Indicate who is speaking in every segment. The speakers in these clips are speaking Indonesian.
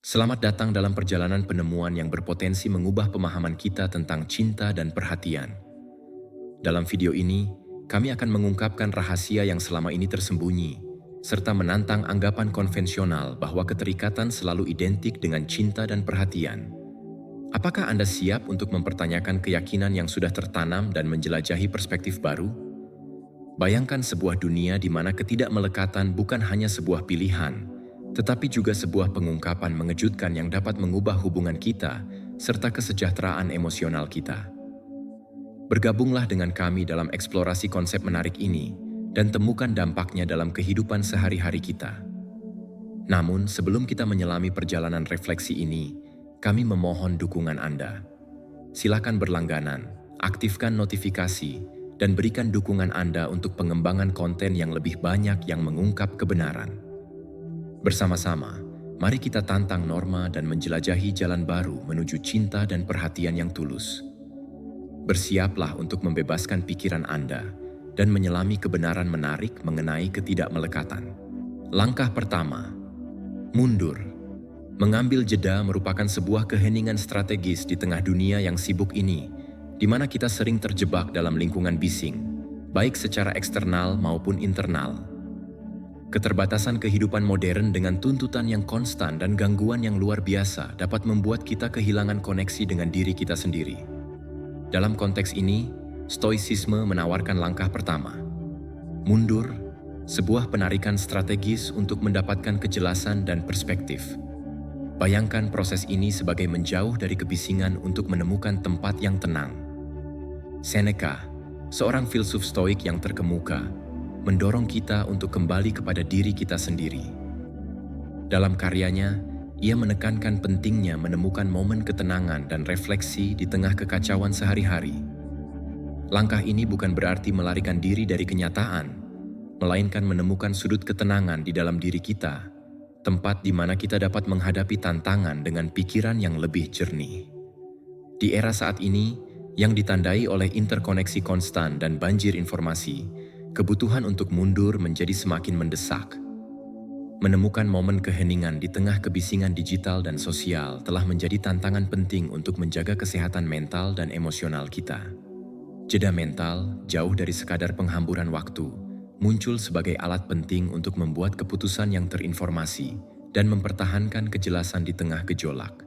Speaker 1: Selamat datang dalam perjalanan penemuan yang berpotensi mengubah pemahaman kita tentang cinta dan perhatian. Dalam video ini, kami akan mengungkapkan rahasia yang selama ini tersembunyi, serta menantang anggapan konvensional bahwa keterikatan selalu identik dengan cinta dan perhatian. Apakah Anda siap untuk mempertanyakan keyakinan yang sudah tertanam dan menjelajahi perspektif baru? Bayangkan sebuah dunia di mana ketidakmelekatan bukan hanya sebuah pilihan, tetapi juga sebuah pengungkapan mengejutkan yang dapat mengubah hubungan kita serta kesejahteraan emosional kita. Bergabunglah dengan kami dalam eksplorasi konsep menarik ini dan temukan dampaknya dalam kehidupan sehari-hari kita. Namun, sebelum kita menyelami perjalanan refleksi ini, kami memohon dukungan Anda. Silakan berlangganan, aktifkan notifikasi, dan berikan dukungan Anda untuk pengembangan konten yang lebih banyak yang mengungkap kebenaran. Bersama-sama, mari kita tantang norma dan menjelajahi jalan baru menuju cinta dan perhatian yang tulus. Bersiaplah untuk membebaskan pikiran Anda dan menyelami kebenaran menarik mengenai ketidakmelekatan. Langkah pertama, mundur. Mengambil jeda merupakan sebuah keheningan strategis di tengah dunia yang sibuk ini, di mana kita sering terjebak dalam lingkungan bising, baik secara eksternal maupun internal. Keterbatasan kehidupan modern dengan tuntutan yang konstan dan gangguan yang luar biasa dapat membuat kita kehilangan koneksi dengan diri kita sendiri. Dalam konteks ini, Stoicisme menawarkan langkah pertama. Mundur, sebuah penarikan strategis untuk mendapatkan kejelasan dan perspektif. Bayangkan proses ini sebagai menjauh dari kebisingan untuk menemukan tempat yang tenang. Seneca, seorang filsuf stoik yang terkemuka, mendorong kita untuk kembali kepada diri kita sendiri. Dalam karyanya, ia menekankan pentingnya menemukan momen ketenangan dan refleksi di tengah kekacauan sehari-hari. Langkah ini bukan berarti melarikan diri dari kenyataan, melainkan menemukan sudut ketenangan di dalam diri kita, tempat di mana kita dapat menghadapi tantangan dengan pikiran yang lebih jernih. Di era saat ini, yang ditandai oleh interkoneksi konstan dan banjir informasi, kebutuhan untuk mundur menjadi semakin mendesak. Menemukan momen keheningan di tengah kebisingan digital dan sosial telah menjadi tantangan penting untuk menjaga kesehatan mental dan emosional kita. Jeda mental, jauh dari sekadar penghamburan waktu, muncul sebagai alat penting untuk membuat keputusan yang terinformasi dan mempertahankan kejelasan di tengah gejolak.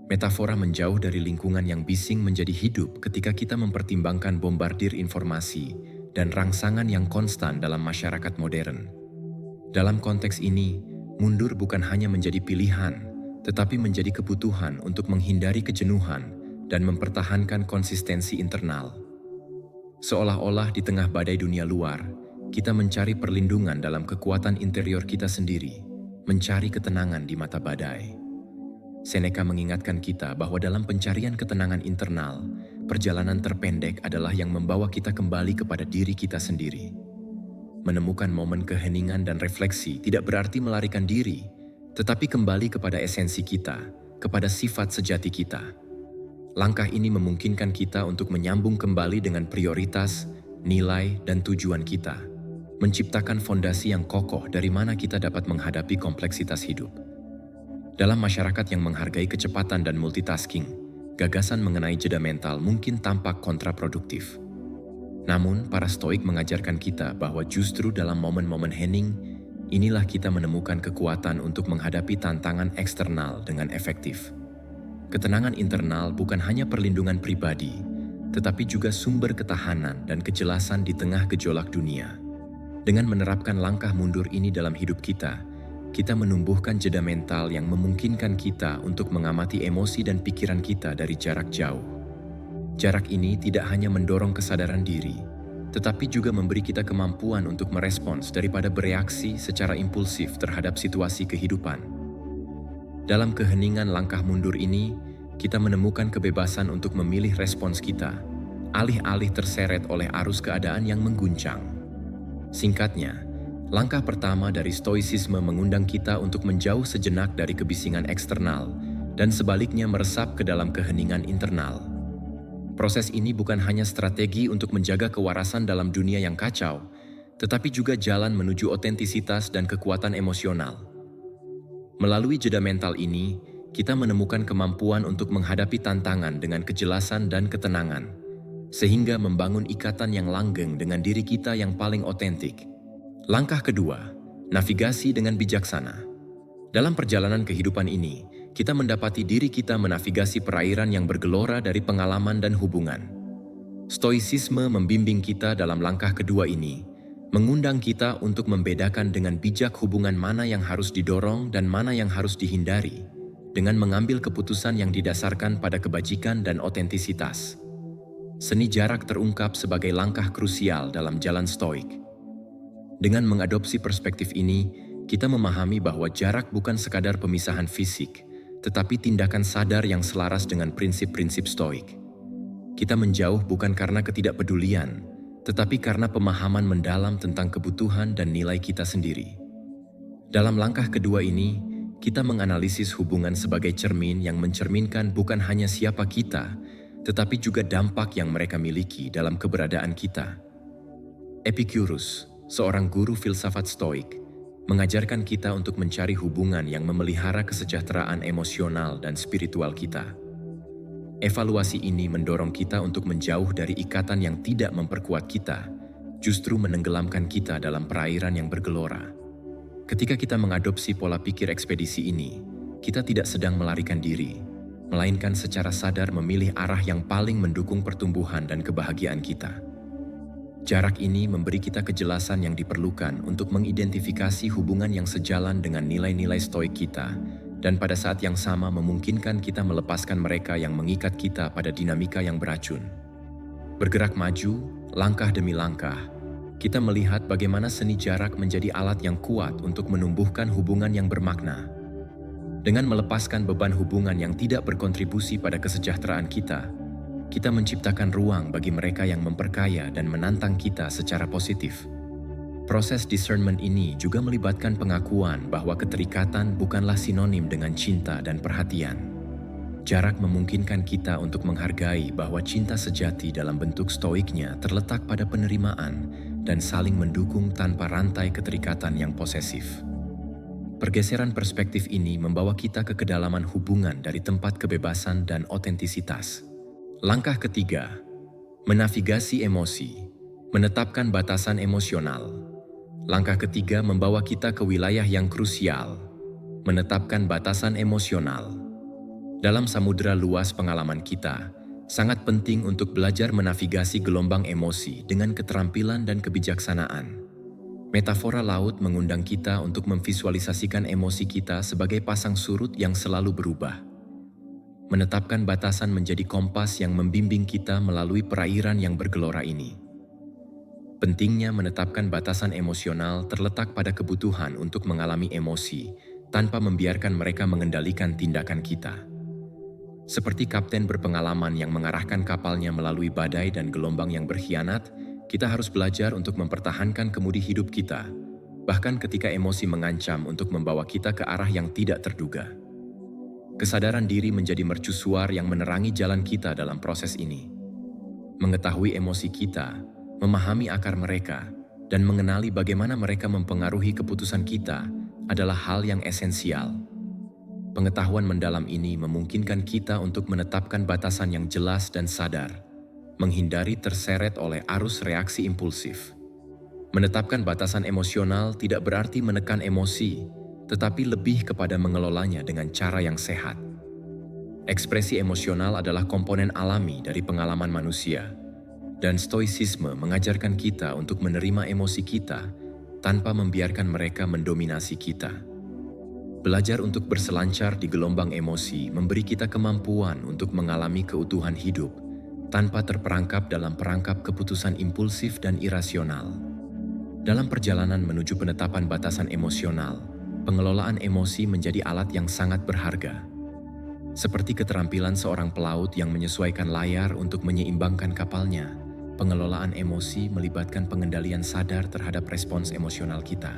Speaker 1: Metafora menjauh dari lingkungan yang bising menjadi hidup ketika kita mempertimbangkan bombardir informasi dan rangsangan yang konstan dalam masyarakat modern. Dalam konteks ini, mundur bukan hanya menjadi pilihan, tetapi menjadi kebutuhan untuk menghindari kejenuhan dan mempertahankan konsistensi internal. Seolah-olah di tengah badai dunia luar, kita mencari perlindungan dalam kekuatan interior kita sendiri, mencari ketenangan di mata badai. Seneca mengingatkan kita bahwa dalam pencarian ketenangan internal, perjalanan terpendek adalah yang membawa kita kembali kepada diri kita sendiri. Menemukan momen keheningan dan refleksi tidak berarti melarikan diri, tetapi kembali kepada esensi kita, kepada sifat sejati kita. Langkah ini memungkinkan kita untuk menyambung kembali dengan prioritas, nilai, dan tujuan kita, menciptakan fondasi yang kokoh dari mana kita dapat menghadapi kompleksitas hidup. Dalam masyarakat yang menghargai kecepatan dan multitasking, gagasan mengenai jeda mental mungkin tampak kontraproduktif. Namun, para stoik mengajarkan kita bahwa justru dalam momen-momen hening, inilah kita menemukan kekuatan untuk menghadapi tantangan eksternal dengan efektif. Ketenangan internal bukan hanya perlindungan pribadi, tetapi juga sumber ketahanan dan kejelasan di tengah gejolak dunia. Dengan menerapkan langkah mundur ini dalam hidup kita menumbuhkan jeda mental yang memungkinkan kita untuk mengamati emosi dan pikiran kita dari jarak jauh. Jarak ini tidak hanya mendorong kesadaran diri, tetapi juga memberi kita kemampuan untuk merespons daripada bereaksi secara impulsif terhadap situasi kehidupan. Dalam keheningan langkah mundur ini, kita menemukan kebebasan untuk memilih respons kita, alih-alih terseret oleh arus keadaan yang mengguncang. Singkatnya, langkah pertama dari stoicisme mengundang kita untuk menjauh sejenak dari kebisingan eksternal dan sebaliknya meresap ke dalam keheningan internal. Proses ini bukan hanya strategi untuk menjaga kewarasan dalam dunia yang kacau, tetapi juga jalan menuju otentisitas dan kekuatan emosional. Melalui jeda mental ini, kita menemukan kemampuan untuk menghadapi tantangan dengan kejelasan dan ketenangan, sehingga membangun ikatan yang langgeng dengan diri kita yang paling otentik. Langkah kedua, navigasi dengan bijaksana. Dalam perjalanan kehidupan ini, kita mendapati diri kita menavigasi perairan yang bergelora dari pengalaman dan hubungan. Stoicisme membimbing kita dalam langkah kedua ini, mengundang kita untuk membedakan dengan bijak hubungan mana yang harus didorong dan mana yang harus dihindari, dengan mengambil keputusan yang didasarkan pada kebajikan dan otentisitas. Seni jarak terungkap sebagai langkah krusial dalam jalan stoik. Dengan mengadopsi perspektif ini, kita memahami bahwa jarak bukan sekadar pemisahan fisik, tetapi tindakan sadar yang selaras dengan prinsip-prinsip stoik. Kita menjauh bukan karena ketidakpedulian, tetapi karena pemahaman mendalam tentang kebutuhan dan nilai kita sendiri. Dalam langkah kedua ini, kita menganalisis hubungan sebagai cermin yang mencerminkan bukan hanya siapa kita, tetapi juga dampak yang mereka miliki dalam keberadaan kita. Epicurus, seorang guru filsafat stoik, mengajarkan kita untuk mencari hubungan yang memelihara kesejahteraan emosional dan spiritual kita. Evaluasi ini mendorong kita untuk menjauh dari ikatan yang tidak memperkuat kita, justru menenggelamkan kita dalam perairan yang bergelora. Ketika kita mengadopsi pola pikir ekspedisi ini, kita tidak sedang melarikan diri, melainkan secara sadar memilih arah yang paling mendukung pertumbuhan dan kebahagiaan kita. Jarak ini memberi kita kejelasan yang diperlukan untuk mengidentifikasi hubungan yang sejalan dengan nilai-nilai stoik kita, dan pada saat yang sama memungkinkan kita melepaskan mereka yang mengikat kita pada dinamika yang beracun. Bergerak maju, langkah demi langkah, kita melihat bagaimana seni jarak menjadi alat yang kuat untuk menumbuhkan hubungan yang bermakna. Dengan melepaskan beban hubungan yang tidak berkontribusi pada kesejahteraan kita, kita menciptakan ruang bagi mereka yang memperkaya dan menantang kita secara positif. Proses discernment ini juga melibatkan pengakuan bahwa keterikatan bukanlah sinonim dengan cinta dan perhatian. Jarak memungkinkan kita untuk menghargai bahwa cinta sejati dalam bentuk stoiknya terletak pada penerimaan dan saling mendukung tanpa rantai keterikatan yang posesif. Pergeseran perspektif ini membawa kita ke kedalaman hubungan dari tempat kebebasan dan otentisitas. Langkah ketiga, menavigasi emosi, menetapkan batasan emosional. Langkah ketiga membawa kita ke wilayah yang krusial, menetapkan batasan emosional. Dalam samudera luas pengalaman kita, sangat penting untuk belajar menavigasi gelombang emosi dengan keterampilan dan kebijaksanaan. Metafora laut mengundang kita untuk memvisualisasikan emosi kita sebagai pasang surut yang selalu berubah. Menetapkan batasan menjadi kompas yang membimbing kita melalui perairan yang bergelora ini. Pentingnya menetapkan batasan emosional terletak pada kebutuhan untuk mengalami emosi tanpa membiarkan mereka mengendalikan tindakan kita. Seperti kapten berpengalaman yang mengarahkan kapalnya melalui badai dan gelombang yang berkhianat, kita harus belajar untuk mempertahankan kemudi hidup kita, bahkan ketika emosi mengancam untuk membawa kita ke arah yang tidak terduga. Kesadaran diri menjadi mercusuar yang menerangi jalan kita dalam proses ini. Mengetahui emosi kita, memahami akar mereka, dan mengenali bagaimana mereka mempengaruhi keputusan kita adalah hal yang esensial. Pengetahuan mendalam ini memungkinkan kita untuk menetapkan batasan yang jelas dan sadar, menghindari terseret oleh arus reaksi impulsif. Menetapkan batasan emosional tidak berarti menekan emosi, tetapi lebih kepada mengelolanya dengan cara yang sehat. Ekspresi emosional adalah komponen alami dari pengalaman manusia, dan stoicisme mengajarkan kita untuk menerima emosi kita tanpa membiarkan mereka mendominasi kita. Belajar untuk berselancar di gelombang emosi memberi kita kemampuan untuk mengalami keutuhan hidup tanpa terperangkap dalam perangkap keputusan impulsif dan irasional. Dalam perjalanan menuju penetapan batasan emosional, pengelolaan emosi menjadi alat yang sangat berharga. Seperti keterampilan seorang pelaut yang menyesuaikan layar untuk menyeimbangkan kapalnya, pengelolaan emosi melibatkan pengendalian sadar terhadap respons emosional kita.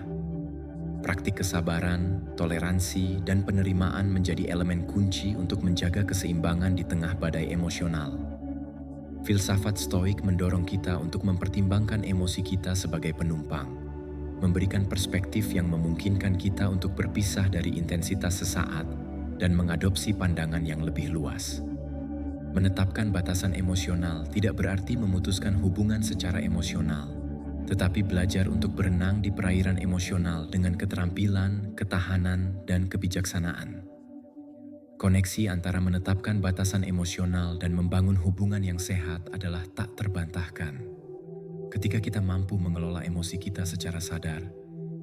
Speaker 1: Praktik kesabaran, toleransi, dan penerimaan menjadi elemen kunci untuk menjaga keseimbangan di tengah badai emosional. Filsafat stoik mendorong kita untuk mempertimbangkan emosi kita sebagai penumpang, memberikan perspektif yang memungkinkan kita untuk berpisah dari intensitas sesaat dan mengadopsi pandangan yang lebih luas. Menetapkan batasan emosional tidak berarti memutuskan hubungan secara emosional, tetapi belajar untuk berenang di perairan emosional dengan keterampilan, ketahanan, dan kebijaksanaan. Koneksi antara menetapkan batasan emosional dan membangun hubungan yang sehat adalah tak terbantahkan. Ketika kita mampu mengelola emosi kita secara sadar,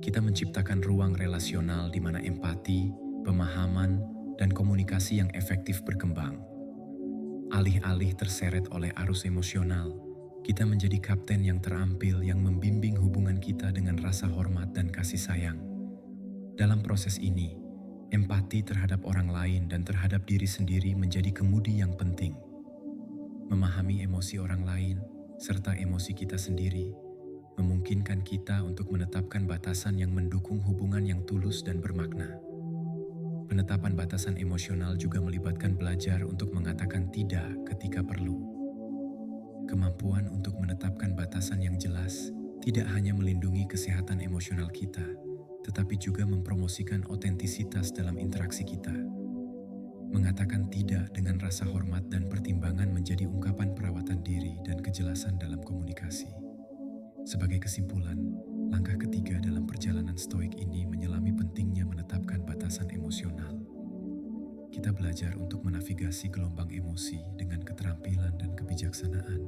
Speaker 1: kita menciptakan ruang relasional di mana empati, pemahaman, dan komunikasi yang efektif berkembang. Alih-alih terseret oleh arus emosional, kita menjadi kapten yang terampil yang membimbing hubungan kita dengan rasa hormat dan kasih sayang. Dalam proses ini, empati terhadap orang lain dan terhadap diri sendiri menjadi kemudi yang penting. Memahami emosi orang lain, serta emosi kita sendiri, memungkinkan kita untuk menetapkan batasan yang mendukung hubungan yang tulus dan bermakna. Penetapan batasan emosional juga melibatkan belajar untuk mengatakan tidak ketika perlu. Kemampuan untuk menetapkan batasan yang jelas tidak hanya melindungi kesehatan emosional kita, tetapi juga mempromosikan otentisitas dalam interaksi kita. Mengatakan tidak dengan rasa hormat dan pertimbangan menjadi ungkapan perawatan diri dan kejelasan dalam komunikasi. Sebagai kesimpulan, langkah ketiga dalam perjalanan stoik ini menyelami pentingnya menetapkan batasan emosional. Kita belajar untuk menavigasi gelombang emosi dengan keterampilan dan kebijaksanaan,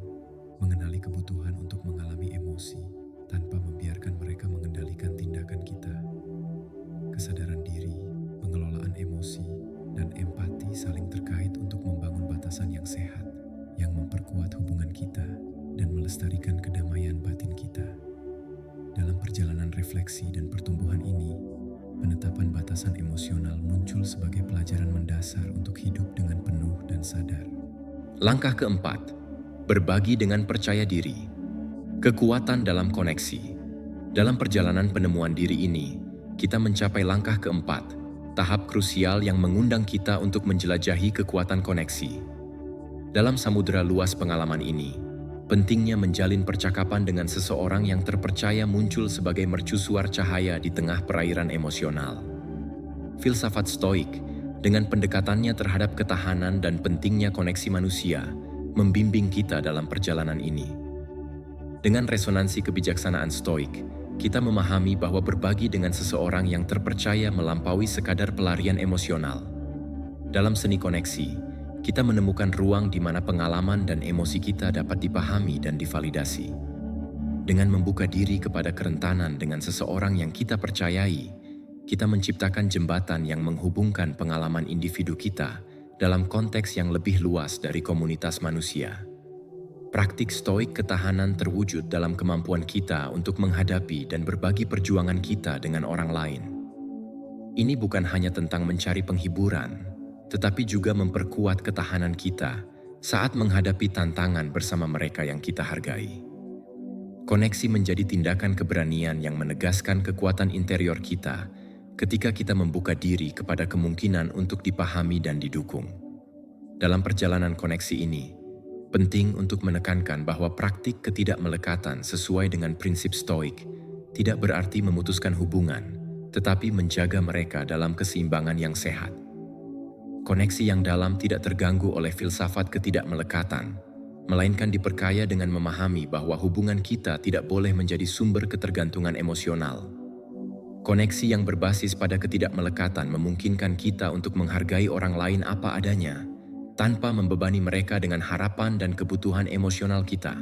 Speaker 1: mengenali kebutuhan untuk mengalami emosi tanpa membiarkan mereka mengendalikan tindakan kita. Kesadaran diri, pengelolaan emosi, dan empati saling terkait untuk membangun batasan yang sehat, yang memperkuat hubungan kita dan melestarikan kedamaian batin kita. Dalam perjalanan refleksi dan pertumbuhan ini, penetapan batasan emosional muncul sebagai pelajaran mendasar untuk hidup dengan penuh dan sadar.
Speaker 2: Langkah keempat, berbagi dengan percaya diri. Kekuatan dalam koneksi. Dalam perjalanan penemuan diri ini, kita mencapai langkah keempat, tahap krusial yang mengundang kita untuk menjelajahi kekuatan koneksi. Dalam samudera luas pengalaman ini, pentingnya menjalin percakapan dengan seseorang yang terpercaya muncul sebagai mercusuar cahaya di tengah perairan emosional. Filsafat Stoik, dengan pendekatannya terhadap ketahanan dan pentingnya koneksi manusia, membimbing kita dalam perjalanan ini. Dengan resonansi kebijaksanaan Stoik, kita memahami bahwa berbagi dengan seseorang yang terpercaya melampaui sekadar pelarian emosional. Dalam seni koneksi, kita menemukan ruang di mana pengalaman dan emosi kita dapat dipahami dan divalidasi. Dengan membuka diri kepada kerentanan dengan seseorang yang kita percayai, kita menciptakan jembatan yang menghubungkan pengalaman individu kita dalam konteks yang lebih luas dari komunitas manusia. Praktik stoik ketahanan terwujud dalam kemampuan kita untuk menghadapi dan berbagi perjuangan kita dengan orang lain. Ini bukan hanya tentang mencari penghiburan, tetapi juga memperkuat ketahanan kita saat menghadapi tantangan bersama mereka yang kita hargai. Koneksi menjadi tindakan keberanian yang menegaskan kekuatan interior kita ketika kita membuka diri kepada kemungkinan untuk dipahami dan didukung. Dalam perjalanan koneksi ini, penting untuk menekankan bahwa praktik ketidakmelekatan sesuai dengan prinsip stoik tidak berarti memutuskan hubungan, tetapi menjaga mereka dalam keseimbangan yang sehat. Koneksi yang dalam tidak terganggu oleh filsafat ketidakmelekatan, melainkan diperkaya dengan memahami bahwa hubungan kita tidak boleh menjadi sumber ketergantungan emosional. Koneksi yang berbasis pada ketidakmelekatan memungkinkan kita untuk menghargai orang lain apa adanya, tanpa membebani mereka dengan harapan dan kebutuhan emosional kita.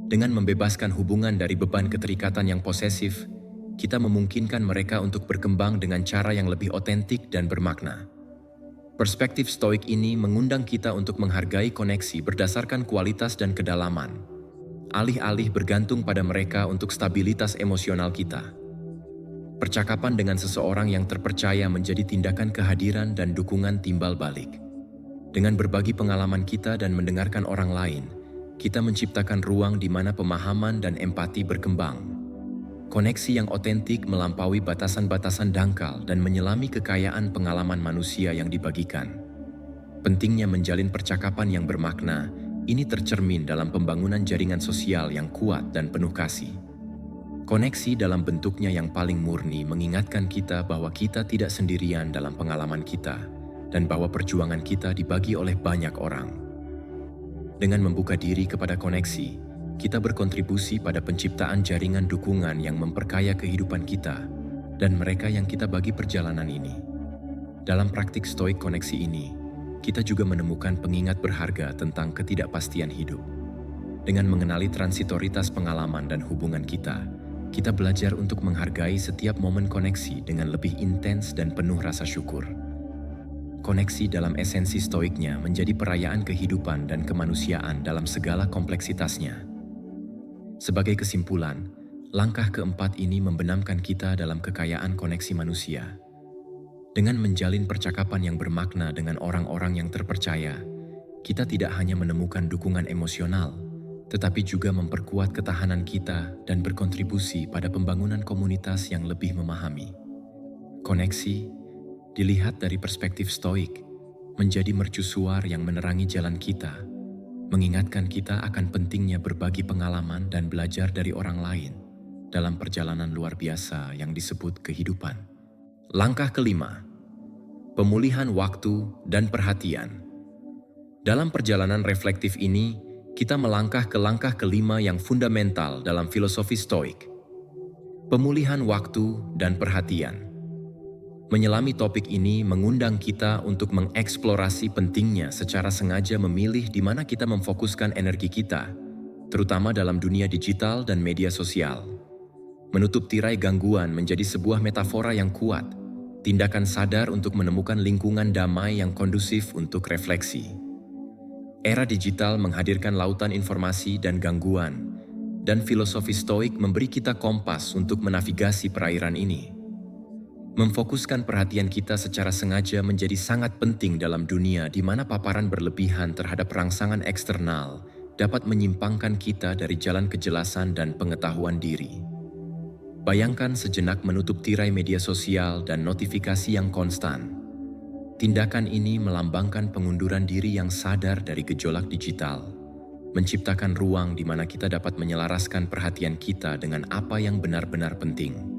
Speaker 2: Dengan membebaskan hubungan dari beban keterikatan yang posesif, kita memungkinkan mereka untuk berkembang dengan cara yang lebih otentik dan bermakna. Perspektif stoik ini mengundang kita untuk menghargai koneksi berdasarkan kualitas dan kedalaman, alih-alih bergantung pada mereka untuk stabilitas emosional kita. Percakapan dengan seseorang yang terpercaya menjadi tindakan kehadiran dan dukungan timbal balik. Dengan berbagi pengalaman kita dan mendengarkan orang lain, kita menciptakan ruang di mana pemahaman dan empati berkembang. Koneksi yang otentik melampaui batasan-batasan dangkal dan menyelami kekayaan pengalaman manusia yang dibagikan. Pentingnya menjalin percakapan yang bermakna, ini tercermin dalam pembangunan jaringan sosial yang kuat dan penuh kasih.
Speaker 1: Koneksi dalam bentuknya yang paling murni mengingatkan kita bahwa kita tidak sendirian dalam pengalaman kita dan bahwa perjuangan kita dibagi oleh banyak orang. Dengan membuka diri kepada koneksi, kita berkontribusi pada penciptaan jaringan dukungan yang memperkaya kehidupan kita dan mereka yang kita bagi perjalanan ini. Dalam praktik stoik koneksi ini, kita juga menemukan pengingat berharga tentang ketidakpastian hidup. Dengan mengenali transitoritas pengalaman dan hubungan kita belajar untuk menghargai setiap momen koneksi dengan lebih intens dan penuh rasa syukur. Koneksi dalam esensi stoiknya menjadi perayaan kehidupan dan kemanusiaan dalam segala kompleksitasnya. Sebagai kesimpulan, langkah keempat ini membenamkan kita dalam kekayaan koneksi manusia. Dengan menjalin percakapan yang bermakna dengan orang-orang yang terpercaya, kita tidak hanya menemukan dukungan emosional, tetapi juga memperkuat ketahanan kita dan berkontribusi pada pembangunan komunitas yang lebih memahami. Koneksi, dilihat dari perspektif stoik, menjadi mercusuar yang menerangi jalan kita, mengingatkan kita akan pentingnya berbagi pengalaman dan belajar dari orang lain dalam perjalanan luar biasa yang disebut kehidupan. Langkah kelima, pemulihan waktu dan perhatian. Dalam perjalanan reflektif ini, kita melangkah ke langkah kelima yang fundamental dalam filosofi stoik. Pemulihan waktu dan perhatian. Menyelami topik ini mengundang kita untuk mengeksplorasi pentingnya secara sengaja memilih di mana kita memfokuskan energi kita, terutama dalam dunia digital dan media sosial. Menutup tirai gangguan menjadi sebuah metafora yang kuat, tindakan sadar untuk menemukan lingkungan damai yang kondusif untuk refleksi. Era digital menghadirkan lautan informasi dan gangguan, dan filosofi stoik memberi kita kompas untuk menavigasi perairan ini. Memfokuskan perhatian kita secara sengaja menjadi sangat penting dalam dunia di mana paparan berlebihan terhadap rangsangan eksternal dapat menyimpangkan kita dari jalan kejelasan dan pengetahuan diri. Bayangkan sejenak menutup tirai media sosial dan notifikasi yang konstan. Tindakan ini melambangkan pengunduran diri yang sadar dari gejolak digital, menciptakan ruang di mana kita dapat menyelaraskan perhatian kita dengan apa yang benar-benar penting.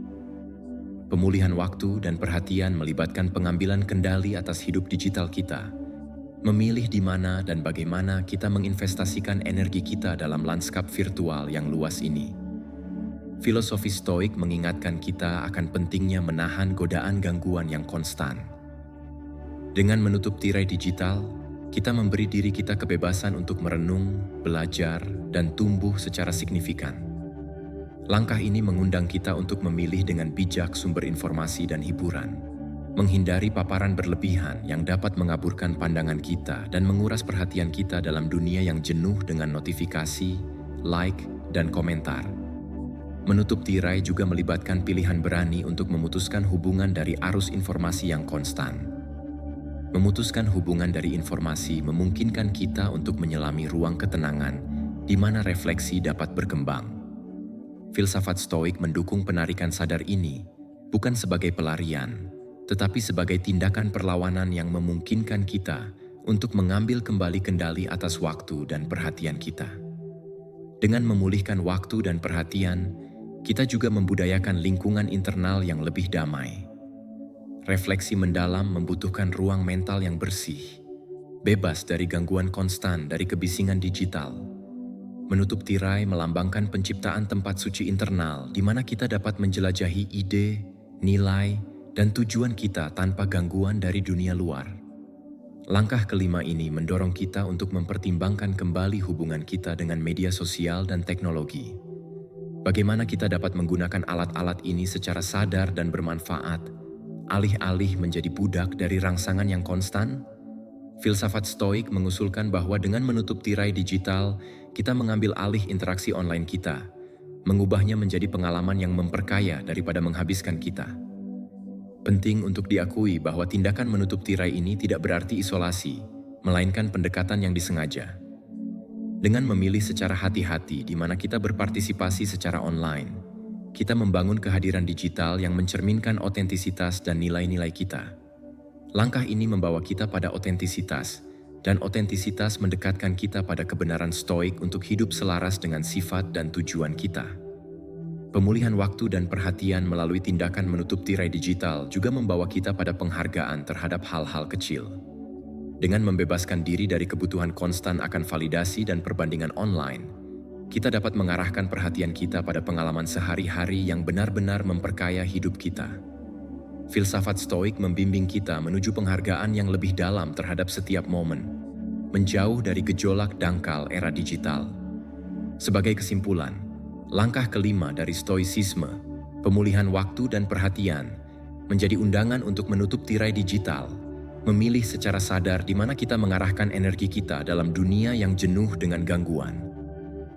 Speaker 1: Pemulihan waktu dan perhatian melibatkan pengambilan kendali atas hidup digital kita, memilih di mana dan bagaimana kita menginvestasikan energi kita dalam lanskap virtual yang luas ini. Filosofi stoik mengingatkan kita akan pentingnya menahan godaan gangguan yang konstan. Dengan menutup tirai digital, kita memberi diri kita kebebasan untuk merenung, belajar, dan tumbuh secara signifikan. Langkah ini mengundang kita untuk memilih dengan bijak sumber informasi dan hiburan, menghindari paparan berlebihan yang dapat mengaburkan pandangan kita dan menguras perhatian kita dalam dunia yang jenuh dengan notifikasi, like, dan komentar. Menutup tirai juga melibatkan pilihan berani untuk memutuskan hubungan dari arus informasi yang konstan. Memutuskan hubungan dari informasi memungkinkan kita untuk menyelami ruang ketenangan di mana refleksi dapat berkembang. Filsafat stoik mendukung penarikan sadar ini bukan sebagai pelarian, tetapi sebagai tindakan perlawanan yang memungkinkan kita untuk mengambil kembali kendali atas waktu dan perhatian kita. Dengan memulihkan waktu dan perhatian, kita juga membudayakan lingkungan internal yang lebih damai. Refleksi mendalam membutuhkan ruang mental yang bersih, bebas dari gangguan konstan dari kebisingan digital. Menutup tirai melambangkan penciptaan tempat suci internal di mana kita dapat menjelajahi ide, nilai, dan tujuan kita tanpa gangguan dari dunia luar. Langkah kelima ini mendorong kita untuk mempertimbangkan kembali hubungan kita dengan media sosial dan teknologi. Bagaimana kita dapat menggunakan alat-alat ini secara sadar dan bermanfaat, alih-alih menjadi budak dari rangsangan yang konstan? Filsafat stoik mengusulkan bahwa dengan menutup tirai digital, kita mengambil alih interaksi online kita, mengubahnya menjadi pengalaman yang memperkaya daripada menghabiskan kita. Penting untuk diakui bahwa tindakan menutup tirai ini tidak berarti isolasi, melainkan pendekatan yang disengaja. Dengan memilih secara hati-hati di mana kita berpartisipasi secara online, kita membangun kehadiran digital yang mencerminkan otentisitas dan nilai-nilai kita. Langkah ini membawa kita pada otentisitas, dan otentisitas mendekatkan kita pada kebenaran stoik untuk hidup selaras dengan sifat dan tujuan kita. Pemulihan waktu dan perhatian melalui tindakan menutup tirai digital juga membawa kita pada penghargaan terhadap hal-hal kecil. Dengan membebaskan diri dari kebutuhan konstan akan validasi dan perbandingan online, kita dapat mengarahkan perhatian kita pada pengalaman sehari-hari yang benar-benar memperkaya hidup kita. Filsafat Stoik membimbing kita menuju penghargaan yang lebih dalam terhadap setiap momen, menjauh dari gejolak dangkal era digital. Sebagai kesimpulan, langkah kelima dari Stoicisme, pemulihan waktu dan perhatian, menjadi undangan untuk menutup tirai digital, memilih secara sadar di mana kita mengarahkan energi kita dalam dunia yang jenuh dengan gangguan.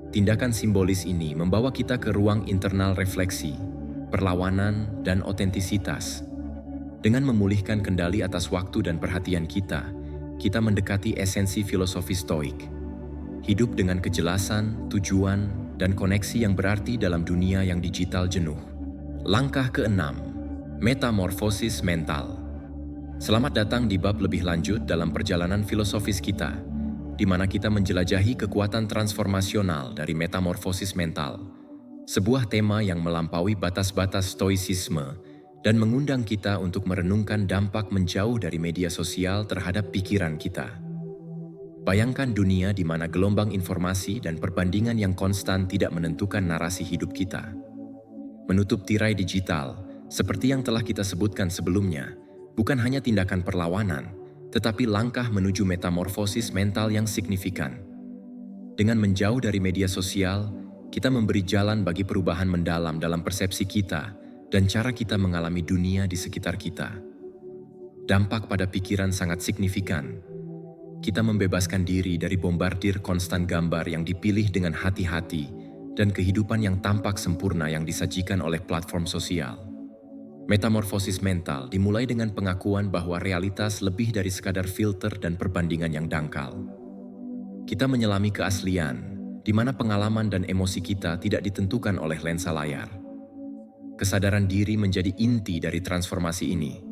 Speaker 1: Tindakan simbolis ini membawa kita ke ruang internal refleksi, perlawanan, dan otentisitas. Dengan memulihkan kendali atas waktu dan perhatian kita mendekati esensi filosofi Stoik. Hidup dengan kejelasan, tujuan, dan koneksi yang berarti dalam dunia yang digital jenuh. Langkah keenam, metamorfosis mental. Selamat datang di bab lebih lanjut dalam perjalanan filosofis kita, di mana kita menjelajahi kekuatan transformasional dari metamorfosis mental, sebuah tema yang melampaui batas-batas Stoicisme dan mengundang kita untuk merenungkan dampak menjauh dari media sosial terhadap pikiran kita. Bayangkan dunia di mana gelombang informasi dan perbandingan yang konstan tidak menentukan narasi hidup kita. Menutup tirai digital, seperti yang telah kita sebutkan sebelumnya, bukan hanya tindakan perlawanan, tetapi langkah menuju metamorfosis mental yang signifikan. Dengan menjauh dari media sosial, kita memberi jalan bagi perubahan mendalam dalam persepsi kita dan cara kita mengalami dunia di sekitar kita. Dampak pada pikiran sangat signifikan. Kita membebaskan diri dari bombardir konstan gambar yang dipilih dengan hati-hati dan kehidupan yang tampak sempurna yang disajikan oleh platform sosial. Metamorfosis mental dimulai dengan pengakuan bahwa realitas lebih dari sekadar filter dan perbandingan yang dangkal. Kita menyelami keaslian, di mana pengalaman dan emosi kita tidak ditentukan oleh lensa layar. Kesadaran diri menjadi inti dari transformasi ini.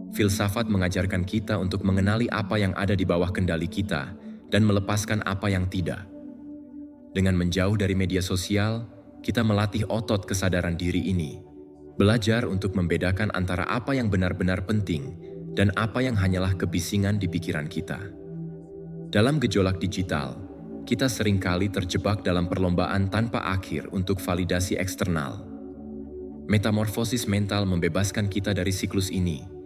Speaker 1: Filsafat mengajarkan kita untuk mengenali apa yang ada di bawah kendali kita dan melepaskan apa yang tidak. Dengan menjauh dari media sosial, kita melatih otot kesadaran diri ini, belajar untuk membedakan antara apa yang benar-benar penting dan apa yang hanyalah kebisingan di pikiran kita. Dalam gejolak digital, kita seringkali terjebak dalam perlombaan tanpa akhir untuk validasi eksternal. Metamorfosis mental membebaskan kita dari siklus ini,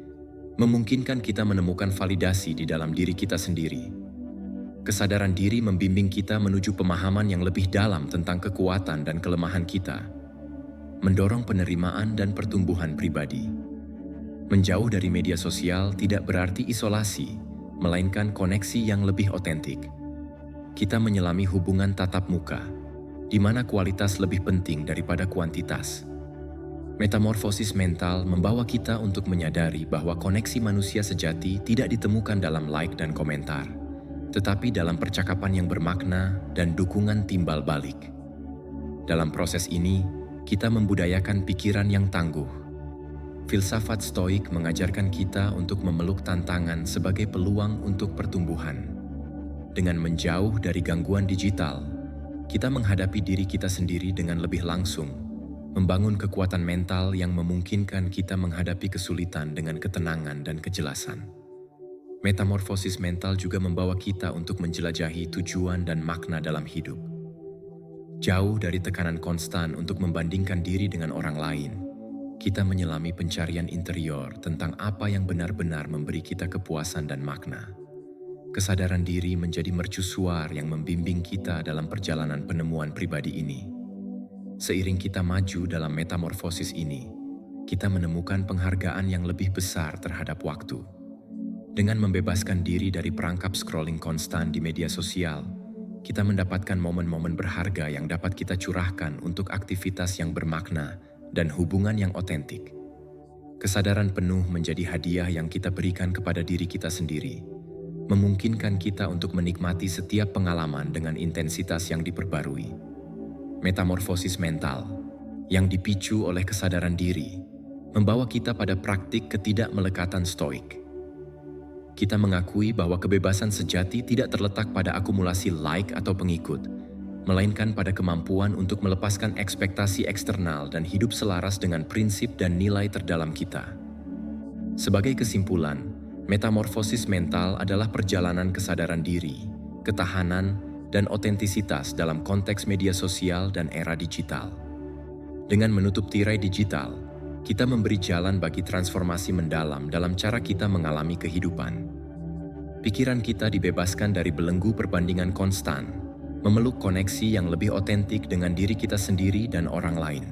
Speaker 1: memungkinkan kita menemukan validasi di dalam diri kita sendiri. Kesadaran diri membimbing kita menuju pemahaman yang lebih dalam tentang kekuatan dan kelemahan kita, mendorong penerimaan dan pertumbuhan pribadi. Menjauh dari media sosial tidak berarti isolasi, melainkan koneksi yang lebih otentik. Kita menyelami hubungan tatap muka, di mana kualitas lebih penting daripada kuantitas. Metamorfosis mental membawa kita untuk menyadari bahwa koneksi manusia sejati tidak ditemukan dalam like dan komentar, tetapi dalam percakapan yang bermakna dan dukungan timbal balik. Dalam proses ini, kita membudayakan pikiran yang tangguh. Filsafat Stoik mengajarkan kita untuk memeluk tantangan sebagai peluang untuk pertumbuhan. Dengan menjauh dari gangguan digital, kita menghadapi diri kita sendiri dengan lebih langsung, membangun kekuatan mental yang memungkinkan kita menghadapi kesulitan dengan ketenangan dan kejelasan. Metamorfosis mental juga membawa kita untuk menjelajahi tujuan dan makna dalam hidup. Jauh dari tekanan konstan untuk membandingkan diri dengan orang lain, kita menyelami pencarian interior tentang apa yang benar-benar memberi kita kepuasan dan makna. Kesadaran diri menjadi mercusuar yang membimbing kita dalam perjalanan penemuan pribadi ini. Seiring kita maju dalam metamorfosis ini, kita menemukan penghargaan yang lebih besar terhadap waktu. Dengan membebaskan diri dari perangkap scrolling konstan di media sosial, kita mendapatkan momen-momen berharga yang dapat kita curahkan untuk aktivitas yang bermakna dan hubungan yang otentik. Kesadaran penuh menjadi hadiah yang kita berikan kepada diri kita sendiri, memungkinkan kita untuk menikmati setiap pengalaman dengan intensitas yang diperbarui. Metamorfosis mental yang dipicu oleh kesadaran diri membawa kita pada praktik ketidakmelekatan Stoik. Kita mengakui bahwa kebebasan sejati tidak terletak pada akumulasi like atau pengikut, melainkan pada kemampuan untuk melepaskan ekspektasi eksternal dan hidup selaras dengan prinsip dan nilai terdalam kita. Sebagai kesimpulan, metamorfosis mental adalah perjalanan kesadaran diri, ketahanan, dan otentisitas dalam konteks media sosial dan era digital. Dengan menutup tirai digital, kita memberi jalan bagi transformasi mendalam dalam cara kita mengalami kehidupan. Pikiran kita dibebaskan dari belenggu perbandingan konstan, memeluk koneksi yang lebih otentik dengan diri kita sendiri dan orang lain.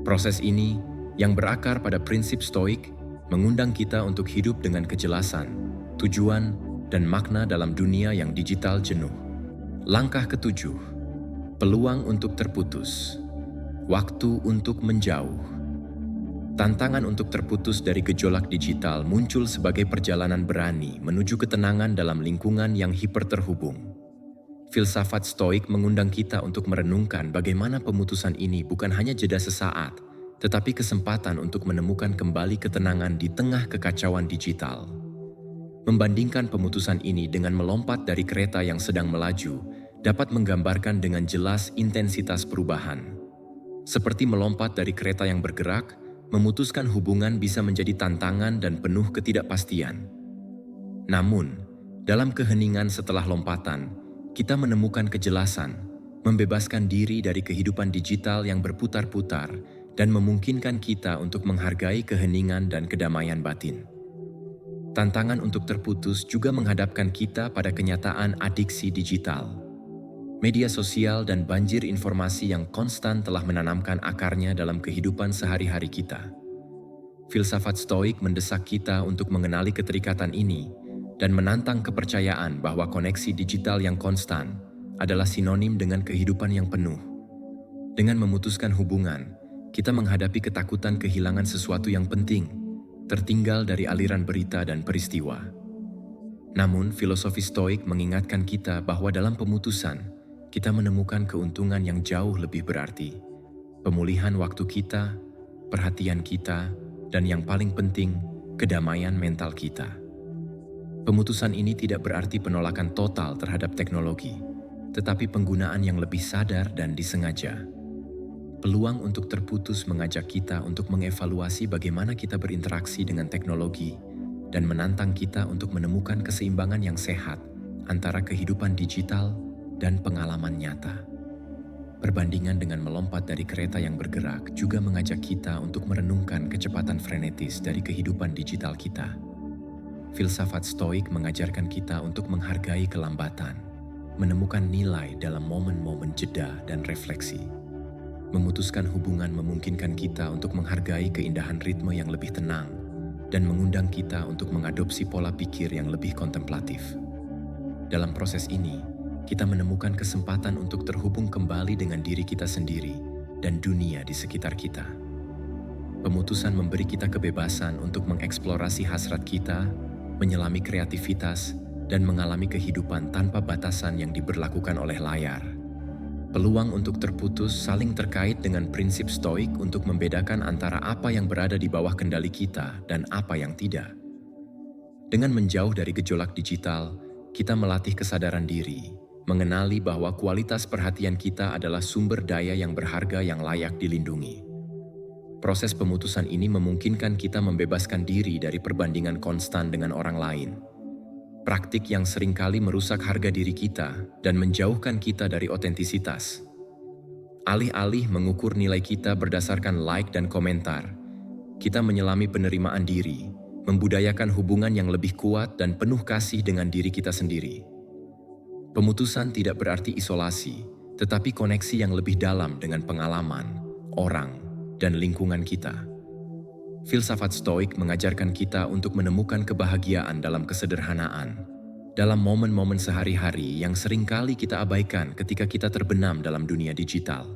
Speaker 1: Proses ini, yang berakar pada prinsip stoik, mengundang kita untuk hidup dengan kejelasan, tujuan, dan makna dalam dunia yang digital jenuh. Langkah ketujuh, peluang untuk terputus. Waktu untuk menjauh. Tantangan untuk terputus dari gejolak digital muncul sebagai perjalanan berani menuju ketenangan dalam lingkungan yang hiperterhubung. Filsafat Stoik mengundang kita untuk merenungkan bagaimana pemutusan ini bukan hanya jeda sesaat, tetapi kesempatan untuk menemukan kembali ketenangan di tengah kekacauan digital. Membandingkan pemutusan ini dengan melompat dari kereta yang sedang melaju, dapat menggambarkan dengan jelas intensitas perubahan. Seperti melompat dari kereta yang bergerak, memutuskan hubungan bisa menjadi tantangan dan penuh ketidakpastian. Namun, dalam keheningan setelah lompatan, kita menemukan kejelasan, membebaskan diri dari kehidupan digital yang berputar-putar, dan memungkinkan kita untuk menghargai keheningan dan kedamaian batin. Tantangan untuk terputus juga menghadapkan kita pada kenyataan adiksi digital. Media sosial dan banjir informasi yang konstan telah menanamkan akarnya dalam kehidupan sehari-hari kita. Filsafat Stoik mendesak kita untuk mengenali keterikatan ini dan menantang kepercayaan bahwa koneksi digital yang konstan adalah sinonim dengan kehidupan yang penuh. Dengan memutuskan hubungan, kita menghadapi ketakutan kehilangan sesuatu yang penting, tertinggal dari aliran berita dan peristiwa. Namun, filosofi Stoik mengingatkan kita bahwa dalam pemutusan, kita menemukan keuntungan yang jauh lebih berarti. Pemulihan waktu kita, perhatian kita, dan yang paling penting, kedamaian mental kita. Pemutusan ini tidak berarti penolakan total terhadap teknologi, tetapi penggunaan yang lebih sadar dan disengaja. Peluang untuk terputus mengajak kita untuk mengevaluasi bagaimana kita berinteraksi dengan teknologi dan menantang kita untuk menemukan keseimbangan yang sehat antara kehidupan digital dan pengalaman nyata. Perbandingan dengan melompat dari kereta yang bergerak juga mengajak kita untuk merenungkan kecepatan frenetis dari kehidupan digital kita. Filsafat Stoik mengajarkan kita untuk menghargai kelambatan, menemukan nilai dalam momen-momen jeda dan refleksi. Memutuskan hubungan memungkinkan kita untuk menghargai keindahan ritme yang lebih tenang dan mengundang kita untuk mengadopsi pola pikir yang lebih kontemplatif. Dalam proses ini, kita menemukan kesempatan untuk terhubung kembali dengan diri kita sendiri dan dunia di sekitar kita. Pemutusan memberi kita kebebasan untuk mengeksplorasi hasrat kita, menyelami kreativitas, dan mengalami kehidupan tanpa batasan yang diberlakukan oleh layar. Peluang untuk terputus saling terkait dengan prinsip Stoik untuk membedakan antara apa yang berada di bawah kendali kita dan apa yang tidak. Dengan menjauh dari gejolak digital, kita melatih kesadaran diri, mengenali bahwa kualitas perhatian kita adalah sumber daya yang berharga yang layak dilindungi. Proses pemutusan ini memungkinkan kita membebaskan diri dari perbandingan konstan dengan orang lain. Praktik yang seringkali merusak harga diri kita dan menjauhkan kita dari otentisitas. Alih-alih mengukur nilai kita berdasarkan like dan komentar, kita menyelami penerimaan diri, membudayakan hubungan yang lebih kuat dan penuh kasih dengan diri kita sendiri. Pemutusan tidak berarti isolasi, tetapi koneksi yang lebih dalam dengan pengalaman, orang, dan lingkungan kita. Filsafat Stoik mengajarkan kita untuk menemukan kebahagiaan dalam kesederhanaan, dalam momen-momen sehari-hari yang seringkali kita abaikan ketika kita terbenam dalam dunia digital.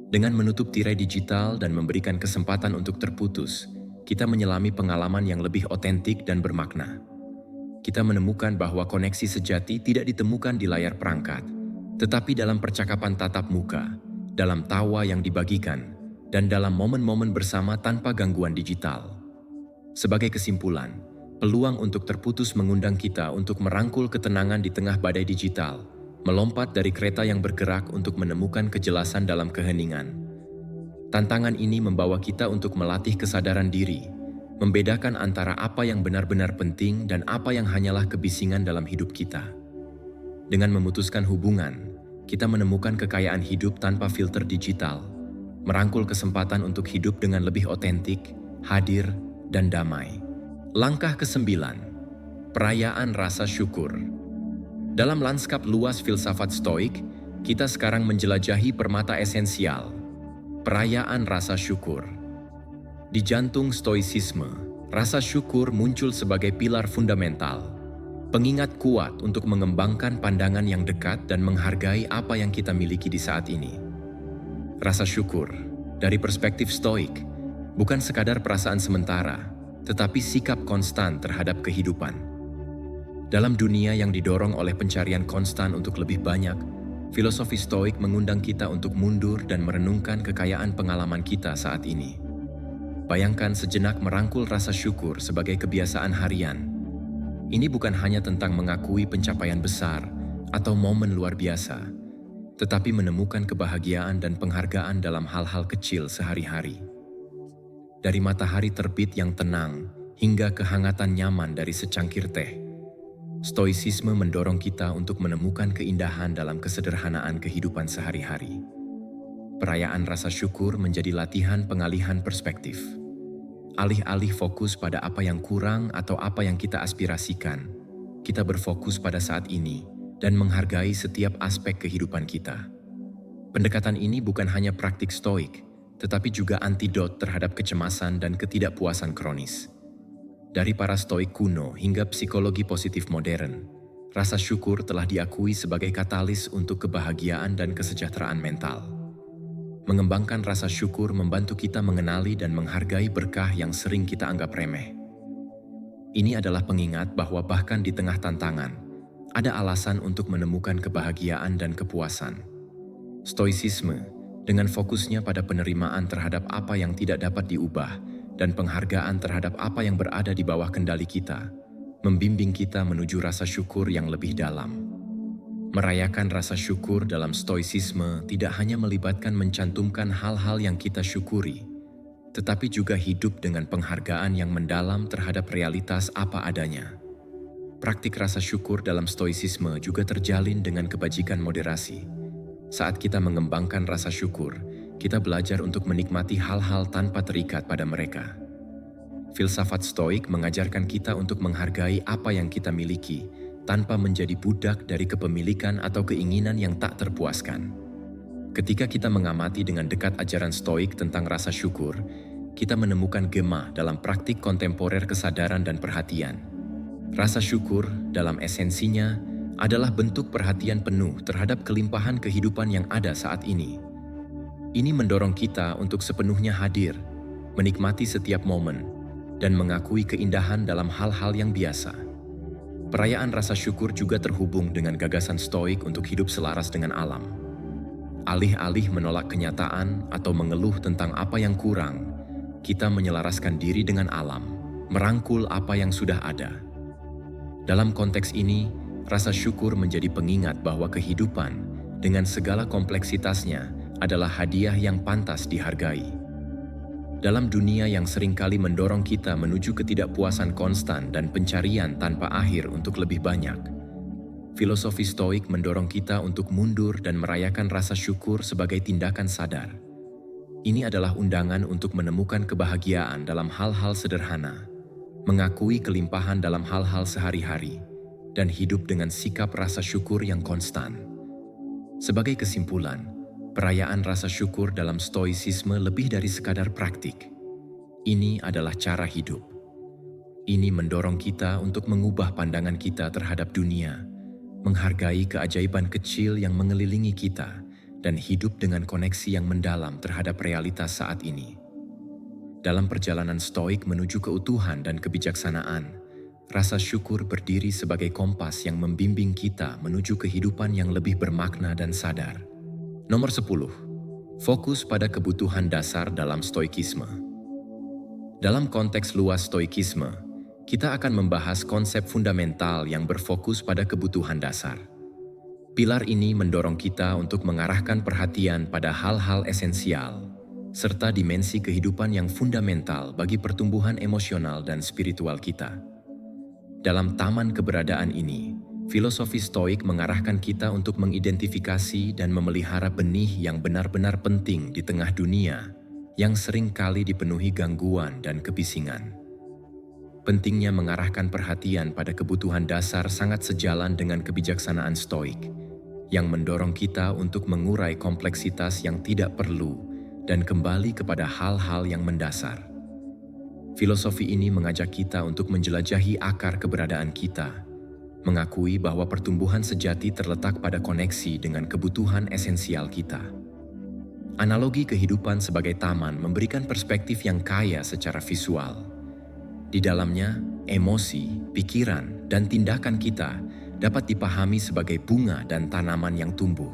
Speaker 1: Dengan menutup tirai digital dan memberikan kesempatan untuk terputus, kita menyelami pengalaman yang lebih otentik dan bermakna. Kita menemukan bahwa koneksi sejati tidak ditemukan di layar perangkat, tetapi dalam percakapan tatap muka, dalam tawa yang dibagikan, dan dalam momen-momen bersama tanpa gangguan digital. Sebagai kesimpulan, peluang untuk terputus mengundang kita untuk merangkul ketenangan di tengah badai digital, melompat dari kereta yang bergerak untuk menemukan kejelasan dalam keheningan. Tantangan ini membawa kita untuk melatih kesadaran diri, membedakan antara apa yang benar-benar penting dan apa yang hanyalah kebisingan dalam hidup kita. Dengan memutuskan hubungan, kita menemukan kekayaan hidup tanpa filter digital, merangkul kesempatan untuk hidup dengan lebih otentik, hadir, dan damai. Langkah ke-9, perayaan rasa syukur. Dalam lanskap luas filsafat Stoik, kita sekarang menjelajahi permata esensial, perayaan rasa syukur. Di jantung Stoicisme, rasa syukur muncul sebagai pilar fundamental, pengingat kuat untuk mengembangkan pandangan yang dekat dan menghargai apa yang kita miliki di saat ini. Rasa syukur, dari perspektif Stoik, bukan sekadar perasaan sementara, tetapi sikap konstan terhadap kehidupan. Dalam dunia yang didorong oleh pencarian konstan untuk lebih banyak, filosofi Stoik mengundang kita untuk mundur dan merenungkan kekayaan pengalaman kita saat ini. Bayangkan sejenak merangkul rasa syukur sebagai kebiasaan harian. Ini bukan hanya tentang mengakui pencapaian besar atau momen luar biasa, tetapi menemukan kebahagiaan dan penghargaan dalam hal-hal kecil sehari-hari. Dari matahari terbit yang tenang hingga kehangatan nyaman dari secangkir teh, Stoicisme mendorong kita untuk menemukan keindahan dalam kesederhanaan kehidupan sehari-hari. Perayaan rasa syukur menjadi latihan pengalihan perspektif. Alih-alih fokus pada apa yang kurang atau apa yang kita aspirasikan, kita berfokus pada saat ini dan menghargai setiap aspek kehidupan kita. Pendekatan ini bukan hanya praktik Stoik, tetapi juga antidot terhadap kecemasan dan ketidakpuasan kronis. Dari para Stoik kuno hingga psikologi positif modern, rasa syukur telah diakui sebagai katalis untuk kebahagiaan dan kesejahteraan mental. Mengembangkan rasa syukur membantu kita mengenali dan menghargai berkah yang sering kita anggap remeh. Ini adalah pengingat bahwa bahkan di tengah tantangan, ada alasan untuk menemukan kebahagiaan dan kepuasan. Stoicisme, dengan fokusnya pada penerimaan terhadap apa yang tidak dapat diubah, dan penghargaan terhadap apa yang berada di bawah kendali kita, membimbing kita menuju rasa syukur yang lebih dalam. Merayakan rasa syukur dalam Stoicisme tidak hanya melibatkan mencantumkan hal-hal yang kita syukuri, tetapi juga hidup dengan penghargaan yang mendalam terhadap realitas apa adanya. Praktik rasa syukur dalam Stoicisme juga terjalin dengan kebajikan moderasi. Saat kita mengembangkan rasa syukur, kita belajar untuk menikmati hal-hal tanpa terikat pada mereka. Filsafat Stoik mengajarkan kita untuk menghargai apa yang kita miliki, tanpa menjadi budak dari kepemilikan atau keinginan yang tak terpuaskan. Ketika kita mengamati dengan dekat ajaran Stoik tentang rasa syukur, kita menemukan gema dalam praktik kontemporer kesadaran dan perhatian. Rasa syukur, dalam esensinya, adalah bentuk perhatian penuh terhadap kelimpahan kehidupan yang ada saat ini. Ini mendorong kita untuk sepenuhnya hadir, menikmati setiap momen, dan mengakui keindahan dalam hal-hal yang biasa. Perayaan rasa syukur juga terhubung dengan gagasan Stoik untuk hidup selaras dengan alam. Alih-alih menolak kenyataan atau mengeluh tentang apa yang kurang, kita menyelaraskan diri dengan alam, merangkul apa yang sudah ada. Dalam konteks ini, rasa syukur menjadi pengingat bahwa kehidupan, dengan segala kompleksitasnya, adalah hadiah yang pantas dihargai. Dalam dunia yang seringkali mendorong kita menuju ketidakpuasan konstan dan pencarian tanpa akhir untuk lebih banyak, filosofi Stoik mendorong kita untuk mundur dan merayakan rasa syukur sebagai tindakan sadar. Ini adalah undangan untuk menemukan kebahagiaan dalam hal-hal sederhana, mengakui kelimpahan dalam hal-hal sehari-hari, dan hidup dengan sikap rasa syukur yang konstan. Sebagai kesimpulan, perayaan rasa syukur dalam Stoicisme lebih dari sekadar praktik. Ini adalah cara hidup. Ini mendorong kita untuk mengubah pandangan kita terhadap dunia, menghargai keajaiban kecil yang mengelilingi kita, dan hidup dengan koneksi yang mendalam terhadap realitas saat ini. Dalam perjalanan Stoik menuju keutuhan dan kebijaksanaan, rasa syukur berdiri sebagai kompas yang membimbing kita menuju kehidupan yang lebih bermakna dan sadar. Nomor 10. Fokus pada kebutuhan dasar dalam Stoikisme. Dalam konteks luas Stoikisme, kita akan membahas konsep fundamental yang berfokus pada kebutuhan dasar. Pilar ini mendorong kita untuk mengarahkan perhatian pada hal-hal esensial, serta dimensi kehidupan yang fundamental bagi pertumbuhan emosional dan spiritual kita. Dalam taman keberadaan ini, filosofi Stoik mengarahkan kita untuk mengidentifikasi dan memelihara benih yang benar-benar penting di tengah dunia yang sering kali dipenuhi gangguan dan kebisingan. Pentingnya mengarahkan perhatian pada kebutuhan dasar sangat sejalan dengan kebijaksanaan Stoik, yang mendorong kita untuk mengurai kompleksitas yang tidak perlu dan kembali kepada hal-hal yang mendasar. Filosofi ini mengajak kita untuk menjelajahi akar keberadaan kita, mengakui bahwa pertumbuhan sejati terletak pada koneksi dengan kebutuhan esensial kita. Analogi kehidupan sebagai taman memberikan perspektif yang kaya secara visual. Di dalamnya, emosi, pikiran, dan tindakan kita dapat dipahami sebagai bunga dan tanaman yang tumbuh.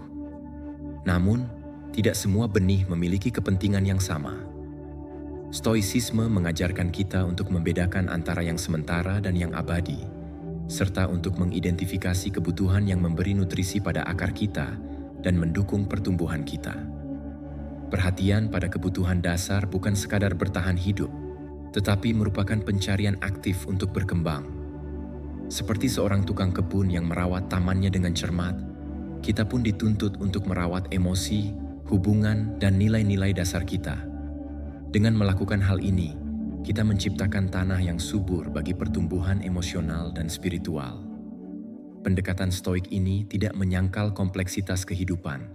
Speaker 1: Namun, tidak semua benih memiliki kepentingan yang sama. Stoicisme mengajarkan kita untuk membedakan antara yang sementara dan yang abadi, serta untuk mengidentifikasi kebutuhan yang memberi nutrisi pada akar kita dan mendukung pertumbuhan kita. Perhatian pada kebutuhan dasar bukan sekadar bertahan hidup, tetapi merupakan pencarian aktif untuk berkembang. Seperti seorang tukang kebun yang merawat tamannya dengan cermat, kita pun dituntut untuk merawat emosi, hubungan, dan nilai-nilai dasar kita. Dengan melakukan hal ini, kita menciptakan tanah yang subur bagi pertumbuhan emosional dan spiritual. Pendekatan Stoik ini tidak menyangkal kompleksitas kehidupan,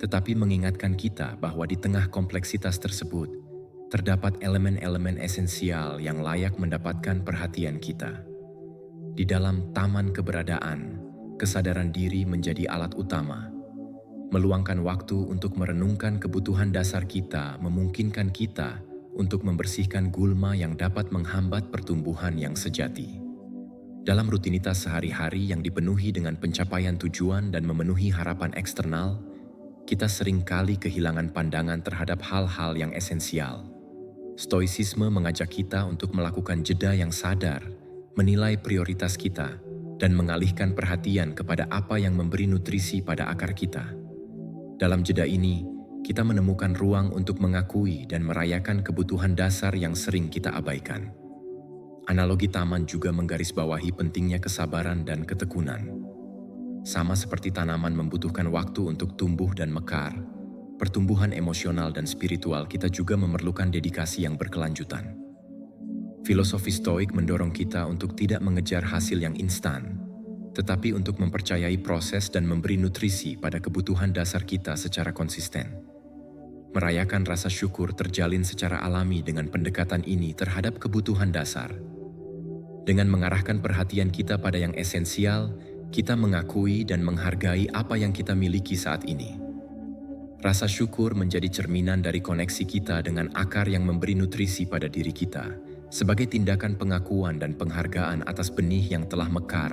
Speaker 1: tetapi mengingatkan kita bahwa di tengah kompleksitas tersebut, terdapat elemen-elemen esensial yang layak mendapatkan perhatian kita. Di dalam taman keberadaan, kesadaran diri menjadi alat utama. Meluangkan waktu untuk merenungkan kebutuhan dasar kita memungkinkan kita untuk membersihkan gulma yang dapat menghambat pertumbuhan yang sejati. Dalam rutinitas sehari-hari yang dipenuhi dengan pencapaian tujuan dan memenuhi harapan eksternal, kita seringkali kehilangan pandangan terhadap hal-hal yang esensial. Stoicisme mengajak kita untuk melakukan jeda yang sadar, menilai prioritas kita, dan mengalihkan perhatian kepada apa yang memberi nutrisi pada akar kita. Dalam jeda ini, kita menemukan ruang untuk mengakui dan merayakan kebutuhan dasar yang sering kita abaikan. Analogi taman juga menggarisbawahi pentingnya kesabaran dan ketekunan. Sama seperti tanaman membutuhkan waktu untuk tumbuh dan mekar, pertumbuhan emosional dan spiritual kita juga memerlukan dedikasi yang berkelanjutan. Filosofi Stoik mendorong kita untuk tidak mengejar hasil yang instan, tetapi untuk mempercayai proses dan memberi nutrisi pada kebutuhan dasar kita secara konsisten. Merayakan rasa syukur terjalin secara alami dengan pendekatan ini terhadap kebutuhan dasar. Dengan mengarahkan perhatian kita pada yang esensial, kita mengakui dan menghargai apa yang kita miliki saat ini. Rasa syukur menjadi cerminan dari koneksi kita dengan akar yang memberi nutrisi pada diri kita, sebagai tindakan pengakuan dan penghargaan atas benih yang telah mekar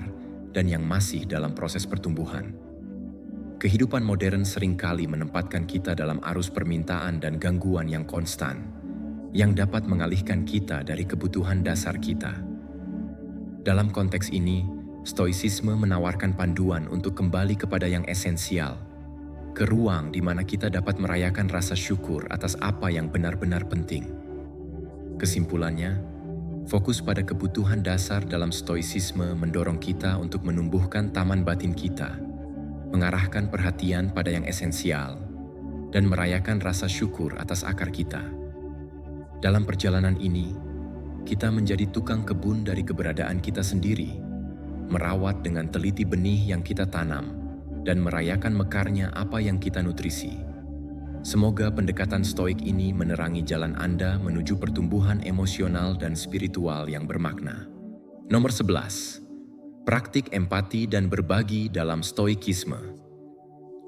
Speaker 1: dan yang masih dalam proses pertumbuhan. Kehidupan modern seringkali menempatkan kita dalam arus permintaan dan gangguan yang konstan, yang dapat mengalihkan kita dari kebutuhan dasar kita. Dalam konteks ini, Stoicisme menawarkan panduan untuk kembali kepada yang esensial, ke ruang di mana kita dapat merayakan rasa syukur atas apa yang benar-benar penting. Kesimpulannya, fokus pada kebutuhan dasar dalam Stoicisme mendorong kita untuk menumbuhkan taman batin kita, mengarahkan perhatian pada yang esensial, dan merayakan rasa syukur atas akar kita. Dalam perjalanan ini, kita menjadi tukang kebun dari keberadaan kita sendiri, merawat dengan teliti benih yang kita tanam, dan merayakan mekarnya apa yang kita nutrisi. Semoga pendekatan Stoik ini menerangi jalan Anda menuju pertumbuhan emosional dan spiritual yang bermakna. Nomor 11. Praktik empati dan berbagi dalam Stoikisme.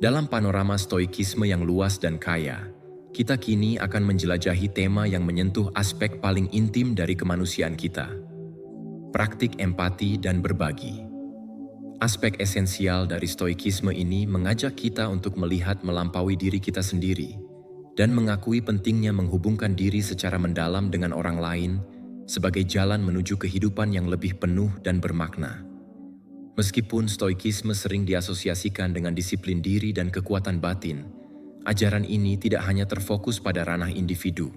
Speaker 1: Dalam panorama Stoikisme yang luas dan kaya, kita kini akan menjelajahi tema yang menyentuh aspek paling intim dari kemanusiaan kita. Praktik empati dan berbagi. Aspek esensial dari Stoikisme ini mengajak kita untuk melihat melampaui diri kita sendiri dan mengakui pentingnya menghubungkan diri secara mendalam dengan orang lain sebagai jalan menuju kehidupan yang lebih penuh dan bermakna. Meskipun stoikisme sering diasosiasikan dengan disiplin diri dan kekuatan batin, ajaran ini tidak hanya terfokus pada ranah individu.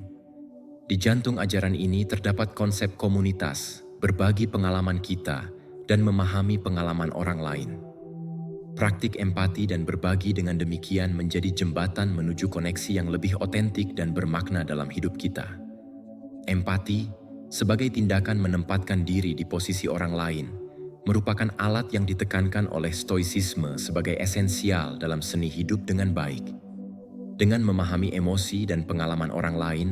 Speaker 1: Di jantung ajaran ini terdapat konsep komunitas, berbagi pengalaman kita, dan memahami pengalaman orang lain. Praktik empati dan berbagi dengan demikian menjadi jembatan menuju koneksi yang lebih otentik dan bermakna dalam hidup kita. Empati, sebagai tindakan menempatkan diri di posisi orang lain, merupakan alat yang ditekankan oleh stoicisme sebagai esensial dalam seni hidup dengan baik. Dengan memahami emosi dan pengalaman orang lain,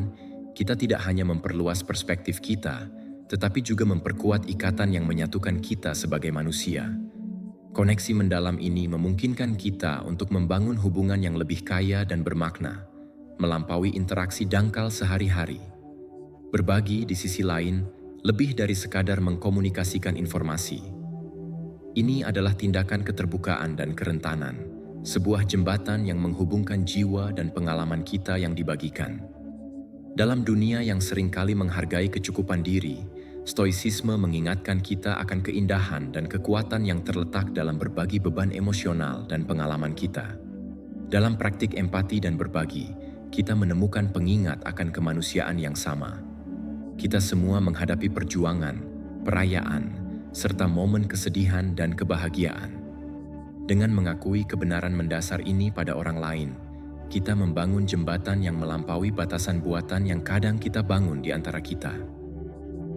Speaker 1: kita tidak hanya memperluas perspektif kita, tetapi juga memperkuat ikatan yang menyatukan kita sebagai manusia. Koneksi mendalam ini memungkinkan kita untuk membangun hubungan yang lebih kaya dan bermakna, melampaui interaksi dangkal sehari-hari. Berbagi di sisi lain, lebih dari sekadar mengkomunikasikan informasi. Ini adalah tindakan keterbukaan dan kerentanan, sebuah jembatan yang menghubungkan jiwa dan pengalaman kita yang dibagikan. Dalam dunia yang seringkali menghargai kecukupan diri, stoicisme mengingatkan kita akan keindahan dan kekuatan yang terletak dalam berbagi beban emosional dan pengalaman kita. Dalam praktik empati dan berbagi, kita menemukan pengingat akan kemanusiaan yang sama. Kita semua menghadapi perjuangan, perayaan, serta momen kesedihan dan kebahagiaan. Dengan mengakui kebenaran mendasar ini pada orang lain, kita membangun jembatan yang melampaui batasan buatan yang kadang kita bangun di antara kita.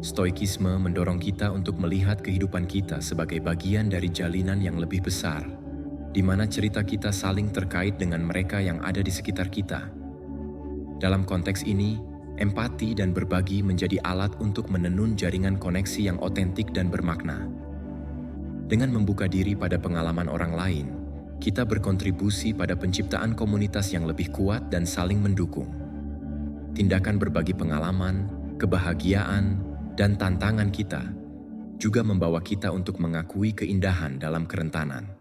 Speaker 1: Stoikisme mendorong kita untuk melihat kehidupan kita sebagai bagian dari jalinan yang lebih besar, di mana cerita kita saling terkait dengan mereka yang ada di sekitar kita. Dalam konteks ini, empati dan berbagi menjadi alat untuk menenun jaringan koneksi yang otentik dan bermakna. Dengan membuka diri pada pengalaman orang lain, kita berkontribusi pada penciptaan komunitas yang lebih kuat dan saling mendukung. Tindakan berbagi pengalaman, kebahagiaan, dan tantangan kita juga membawa kita untuk mengakui keindahan dalam kerentanan.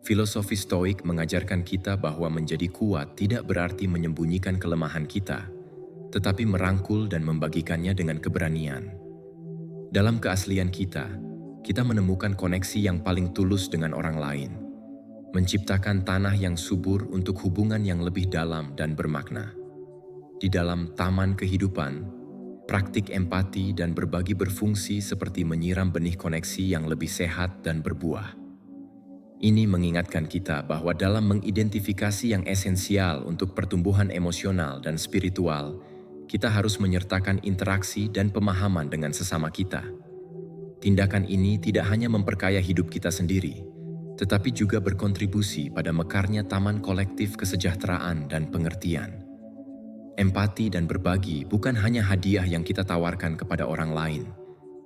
Speaker 1: Filosofi Stoik mengajarkan kita bahwa menjadi kuat tidak berarti menyembunyikan kelemahan kita, tetapi merangkul dan membagikannya dengan keberanian. Dalam keaslian kita menemukan koneksi yang paling tulus dengan orang lain, menciptakan tanah yang subur untuk hubungan yang lebih dalam dan bermakna. Di dalam taman kehidupan, praktik empati dan berbagi berfungsi seperti menyiram benih koneksi yang lebih sehat dan berbuah. Ini mengingatkan kita bahwa dalam mengidentifikasi yang esensial untuk pertumbuhan emosional dan spiritual, kita harus menyertakan interaksi dan pemahaman dengan sesama kita. Tindakan ini tidak hanya memperkaya hidup kita sendiri, tetapi juga berkontribusi pada mekarnya taman kolektif kesejahteraan dan pengertian. Empati dan berbagi bukan hanya hadiah yang kita tawarkan kepada orang lain,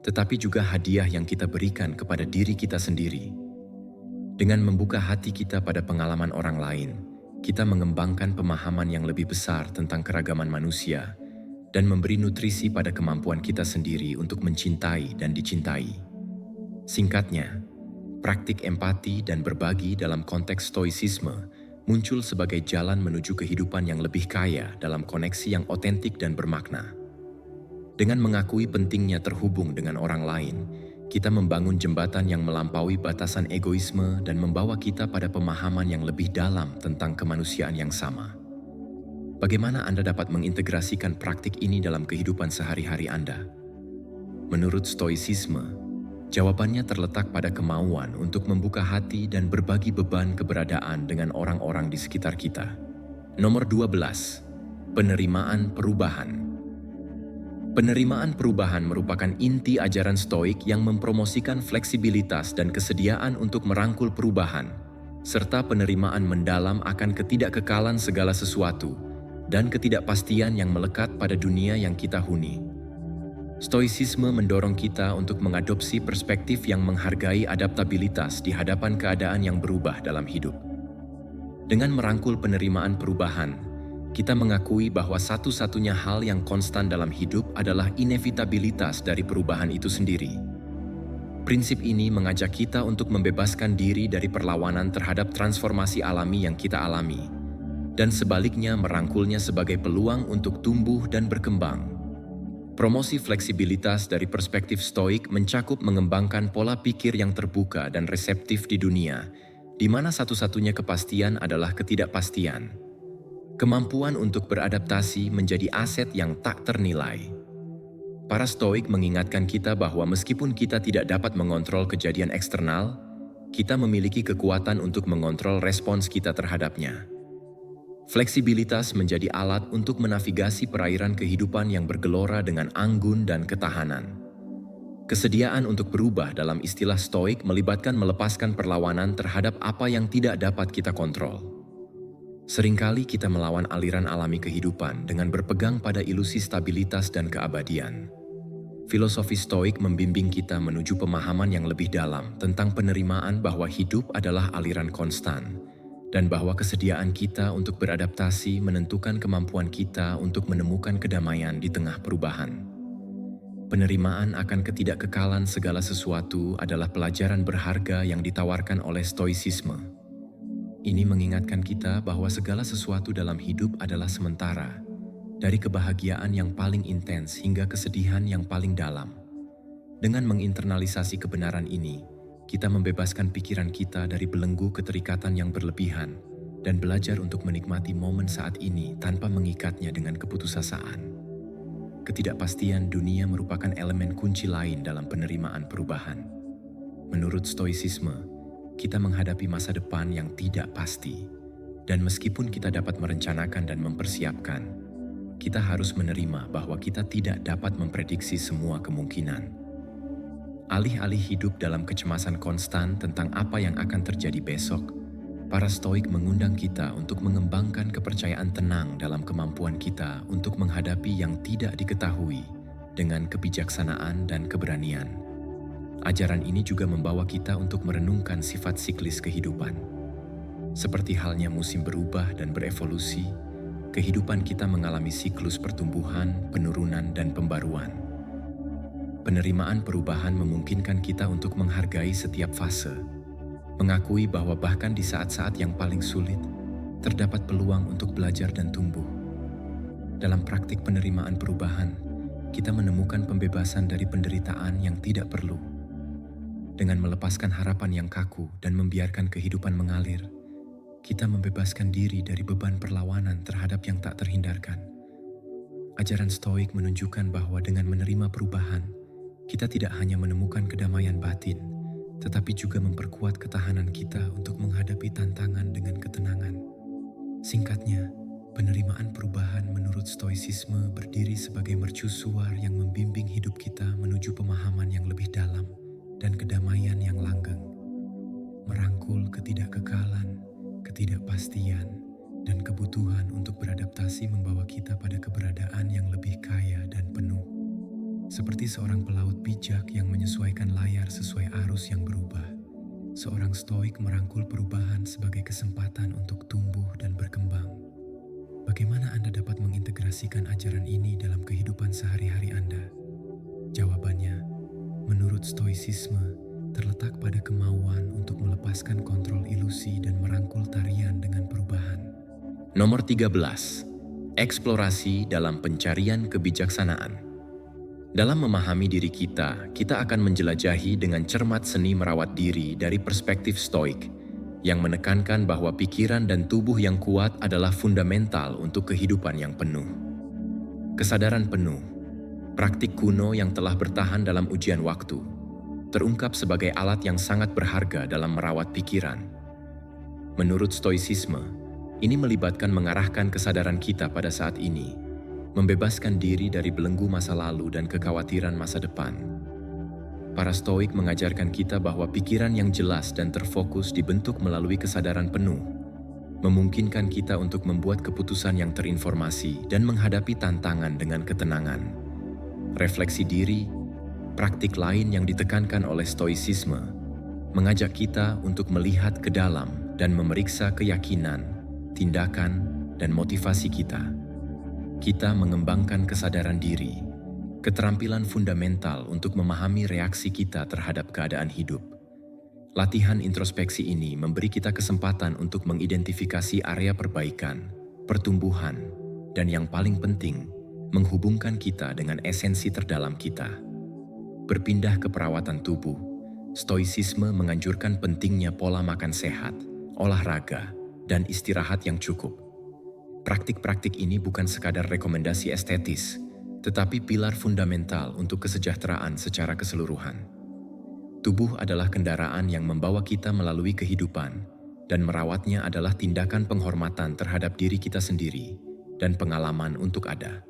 Speaker 1: tetapi juga hadiah yang kita berikan kepada diri kita sendiri. Dengan membuka hati kita pada pengalaman orang lain, kita mengembangkan pemahaman yang lebih besar tentang keragaman manusia dan memberi nutrisi pada kemampuan kita sendiri untuk mencintai dan dicintai. Singkatnya, praktik empati dan berbagi dalam konteks stoicisme muncul sebagai jalan menuju kehidupan yang lebih kaya dalam koneksi yang otentik dan bermakna. Dengan mengakui pentingnya terhubung dengan orang lain, kita membangun jembatan yang melampaui batasan egoisme dan membawa kita pada pemahaman yang lebih dalam tentang kemanusiaan yang sama. Bagaimana Anda dapat mengintegrasikan praktik ini dalam kehidupan sehari-hari Anda? Menurut stoicisme, jawabannya terletak pada kemauan untuk membuka hati dan berbagi beban keberadaan dengan orang-orang di sekitar kita. Nomor 12. Penerimaan perubahan. Penerimaan perubahan merupakan inti ajaran Stoik yang mempromosikan fleksibilitas dan kesediaan untuk merangkul perubahan, serta penerimaan mendalam akan ketidakkekalan segala sesuatu dan ketidakpastian yang melekat pada dunia yang kita huni. Stoicisme mendorong kita untuk mengadopsi perspektif yang menghargai adaptabilitas di hadapan keadaan yang berubah dalam hidup. Dengan merangkul penerimaan perubahan, kita mengakui bahwa satu-satunya hal yang konstan dalam hidup adalah inevitabilitas dari perubahan itu sendiri. Prinsip ini mengajak kita untuk membebaskan diri dari perlawanan terhadap transformasi alami yang kita alami, dan sebaliknya merangkulnya sebagai peluang untuk tumbuh dan berkembang. Promosi fleksibilitas dari perspektif Stoik mencakup mengembangkan pola pikir yang terbuka dan reseptif di dunia, di mana satu-satunya kepastian adalah ketidakpastian. Kemampuan untuk beradaptasi menjadi aset yang tak ternilai. Para Stoik mengingatkan kita bahwa meskipun kita tidak dapat mengontrol kejadian eksternal, kita memiliki kekuatan untuk mengontrol respons kita terhadapnya. Fleksibilitas menjadi alat untuk menavigasi perairan kehidupan yang bergelora dengan anggun dan ketahanan. Kesediaan untuk berubah dalam istilah Stoik melibatkan melepaskan perlawanan terhadap apa yang tidak dapat kita kontrol. Seringkali kita melawan aliran alami kehidupan dengan berpegang pada ilusi stabilitas dan keabadian. Filosofi Stoik membimbing kita menuju pemahaman yang lebih dalam tentang penerimaan bahwa hidup adalah aliran konstan, dan bahwa kesediaan kita untuk beradaptasi menentukan kemampuan kita untuk menemukan kedamaian di tengah perubahan. Penerimaan akan ketidakkekalan segala sesuatu adalah pelajaran berharga yang ditawarkan oleh Stoicisme. Ini mengingatkan kita bahwa segala sesuatu dalam hidup adalah sementara, dari kebahagiaan yang paling intens hingga kesedihan yang paling dalam. Dengan menginternalisasi kebenaran ini, kita membebaskan pikiran kita dari belenggu keterikatan yang berlebihan dan belajar untuk menikmati momen saat ini tanpa mengikatnya dengan keputusasaan. Ketidakpastian dunia merupakan elemen kunci lain dalam penerimaan perubahan. Menurut Stoicisme, kita menghadapi masa depan yang tidak pasti, dan meskipun kita dapat merencanakan dan mempersiapkan, kita harus menerima bahwa kita tidak dapat memprediksi semua kemungkinan. Alih-alih hidup dalam kecemasan konstan tentang apa yang akan terjadi besok, para Stoik mengundang kita untuk mengembangkan kepercayaan tenang dalam kemampuan kita untuk menghadapi yang tidak diketahui dengan kebijaksanaan dan keberanian. Ajaran ini juga membawa kita untuk merenungkan sifat siklis kehidupan. Seperti halnya musim berubah dan berevolusi, kehidupan kita mengalami siklus pertumbuhan, penurunan, dan pembaruan. Penerimaan perubahan memungkinkan kita untuk menghargai setiap fase, mengakui bahwa bahkan di saat-saat yang paling sulit, terdapat peluang untuk belajar dan tumbuh. Dalam praktik penerimaan perubahan, kita menemukan pembebasan dari penderitaan yang tidak perlu. Dengan melepaskan harapan yang kaku dan membiarkan kehidupan mengalir, kita membebaskan diri dari beban perlawanan terhadap yang tak terhindarkan. Ajaran Stoik menunjukkan bahwa dengan menerima perubahan, kita tidak hanya menemukan kedamaian batin, tetapi juga memperkuat ketahanan kita untuk menghadapi tantangan dengan ketenangan. Singkatnya, penerimaan perubahan menurut Stoicisme berdiri sebagai mercusuar yang membimbing hidup kita menuju pemahaman yang lebih dalam dan kedamaian yang langgeng. Merangkul ketidakkekalan, ketidakpastian, dan kebutuhan untuk beradaptasi membawa kita pada keberadaan yang lebih kaya dan penuh. Seperti seorang pelaut bijak yang menyesuaikan layar sesuai arus yang berubah, seorang Stoik merangkul perubahan sebagai kesempatan untuk tumbuh dan berkembang. Bagaimana Anda dapat mengintegrasikan ajaran ini dalam kehidupan sehari-hari Anda? Jawabannya, menurut Stoicisme, terletak pada kemauan untuk melepaskan kontrol ilusi dan merangkul tarian dengan perubahan. Nomor 13. Eksplorasi dalam pencarian kebijaksanaan. Dalam memahami diri kita akan menjelajahi dengan cermat seni merawat diri dari perspektif Stoik, yang menekankan bahwa pikiran dan tubuh yang kuat adalah fundamental untuk kehidupan yang penuh. Kesadaran penuh, praktik kuno yang telah bertahan dalam ujian waktu, terungkap sebagai alat yang sangat berharga dalam merawat pikiran. Menurut Stoicisme, ini melibatkan mengarahkan kesadaran kita pada saat ini, membebaskan diri dari belenggu masa lalu dan kekhawatiran masa depan. Para Stoik mengajarkan kita bahwa pikiran yang jelas dan terfokus dibentuk melalui kesadaran penuh, memungkinkan kita untuk membuat keputusan yang terinformasi dan menghadapi tantangan dengan ketenangan. Refleksi diri, praktik lain yang ditekankan oleh Stoicisme, mengajak kita untuk melihat ke dalam dan memeriksa keyakinan, tindakan, dan motivasi kita. Kita mengembangkan kesadaran diri, keterampilan fundamental untuk memahami reaksi kita terhadap keadaan hidup. Latihan introspeksi ini memberi kita kesempatan untuk mengidentifikasi area perbaikan, pertumbuhan, dan yang paling penting, menghubungkan kita dengan esensi terdalam kita. Berpindah ke perawatan tubuh, stoicisme menganjurkan pentingnya pola makan sehat, olahraga, dan istirahat yang cukup. Praktik-praktik ini bukan sekadar rekomendasi estetis, tetapi pilar fundamental untuk kesejahteraan secara keseluruhan. Tubuh adalah kendaraan yang membawa kita melalui kehidupan, dan merawatnya adalah tindakan penghormatan terhadap diri kita sendiri dan pengalaman untuk ada.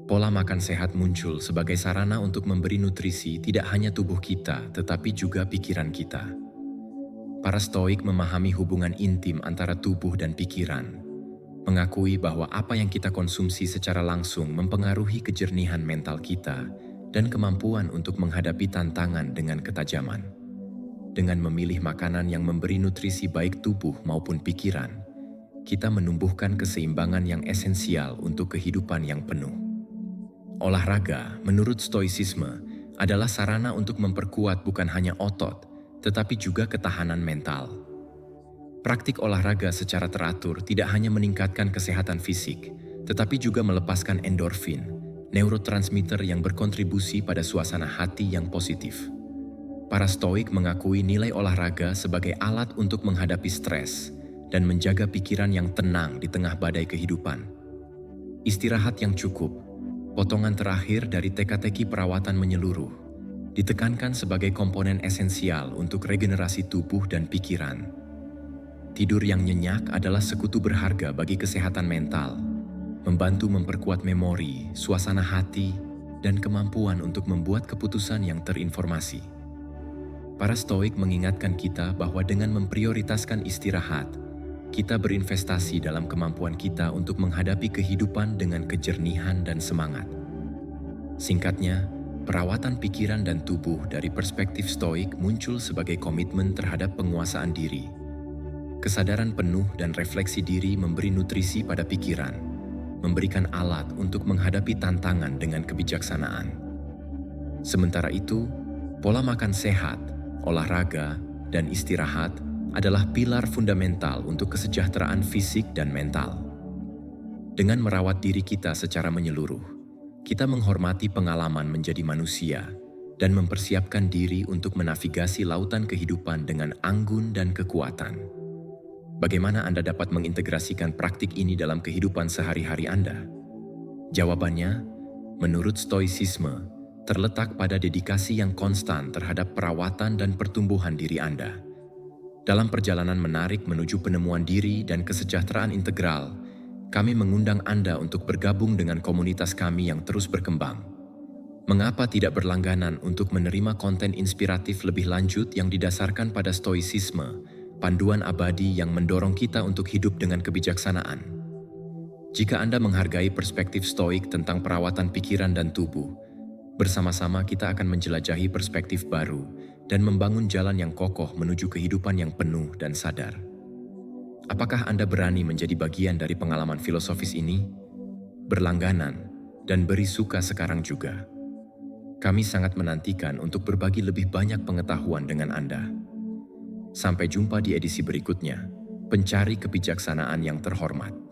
Speaker 1: Pola makan sehat muncul sebagai sarana untuk memberi nutrisi tidak hanya tubuh kita, tetapi juga pikiran kita. Para Stoik memahami hubungan intim antara tubuh dan pikiran, mengakui bahwa apa yang kita konsumsi secara langsung mempengaruhi kejernihan mental kita dan kemampuan untuk menghadapi tantangan dengan ketajaman. Dengan memilih makanan yang memberi nutrisi baik tubuh maupun pikiran, kita menumbuhkan keseimbangan yang esensial untuk kehidupan yang penuh. Olahraga, menurut Stoicisme, adalah sarana untuk memperkuat bukan hanya otot, tetapi juga ketahanan mental. Praktik olahraga secara teratur tidak hanya meningkatkan kesehatan fisik, tetapi juga melepaskan endorfin, neurotransmitter yang berkontribusi pada suasana hati yang positif. Para Stoik mengakui nilai olahraga sebagai alat untuk menghadapi stres dan menjaga pikiran yang tenang di tengah badai kehidupan. Istirahat yang cukup, potongan terakhir dari teka-teki perawatan menyeluruh, ditekankan sebagai komponen esensial untuk regenerasi tubuh dan pikiran. Tidur yang nyenyak adalah sekutu berharga bagi kesehatan mental, membantu memperkuat memori, suasana hati, dan kemampuan untuk membuat keputusan yang terinformasi. Para Stoik mengingatkan kita bahwa dengan memprioritaskan istirahat, kita berinvestasi dalam kemampuan kita untuk menghadapi kehidupan dengan kejernihan dan semangat. Singkatnya, perawatan pikiran dan tubuh dari perspektif Stoik muncul sebagai komitmen terhadap penguasaan diri. Kesadaran penuh dan refleksi diri memberi nutrisi pada pikiran, memberikan alat untuk menghadapi tantangan dengan kebijaksanaan. Sementara itu, pola makan sehat, olahraga, dan istirahat adalah pilar fundamental untuk kesejahteraan fisik dan mental. Dengan merawat diri kita secara menyeluruh, kita menghormati pengalaman menjadi manusia dan mempersiapkan diri untuk menavigasi lautan kehidupan dengan anggun dan kekuatan. Bagaimana Anda dapat mengintegrasikan praktik ini dalam kehidupan sehari-hari Anda? Jawabannya, menurut Stoicisme, terletak pada dedikasi yang konstan terhadap perawatan dan pertumbuhan diri Anda. Dalam perjalanan menarik menuju penemuan diri dan kesejahteraan integral, kami mengundang Anda untuk bergabung dengan komunitas kami yang terus berkembang. Mengapa tidak berlangganan untuk menerima konten inspiratif lebih lanjut yang didasarkan pada Stoicisme, panduan abadi yang mendorong kita untuk hidup dengan kebijaksanaan? Jika Anda menghargai perspektif Stoik tentang perawatan pikiran dan tubuh, bersama-sama kita akan menjelajahi perspektif baru dan membangun jalan yang kokoh menuju kehidupan yang penuh dan sadar. Apakah Anda berani menjadi bagian dari pengalaman filosofis ini? Berlangganan dan beri suka sekarang juga. Kami sangat menantikan untuk berbagi lebih banyak pengetahuan dengan Anda. Sampai jumpa di edisi berikutnya, pencari kebijaksanaan yang terhormat.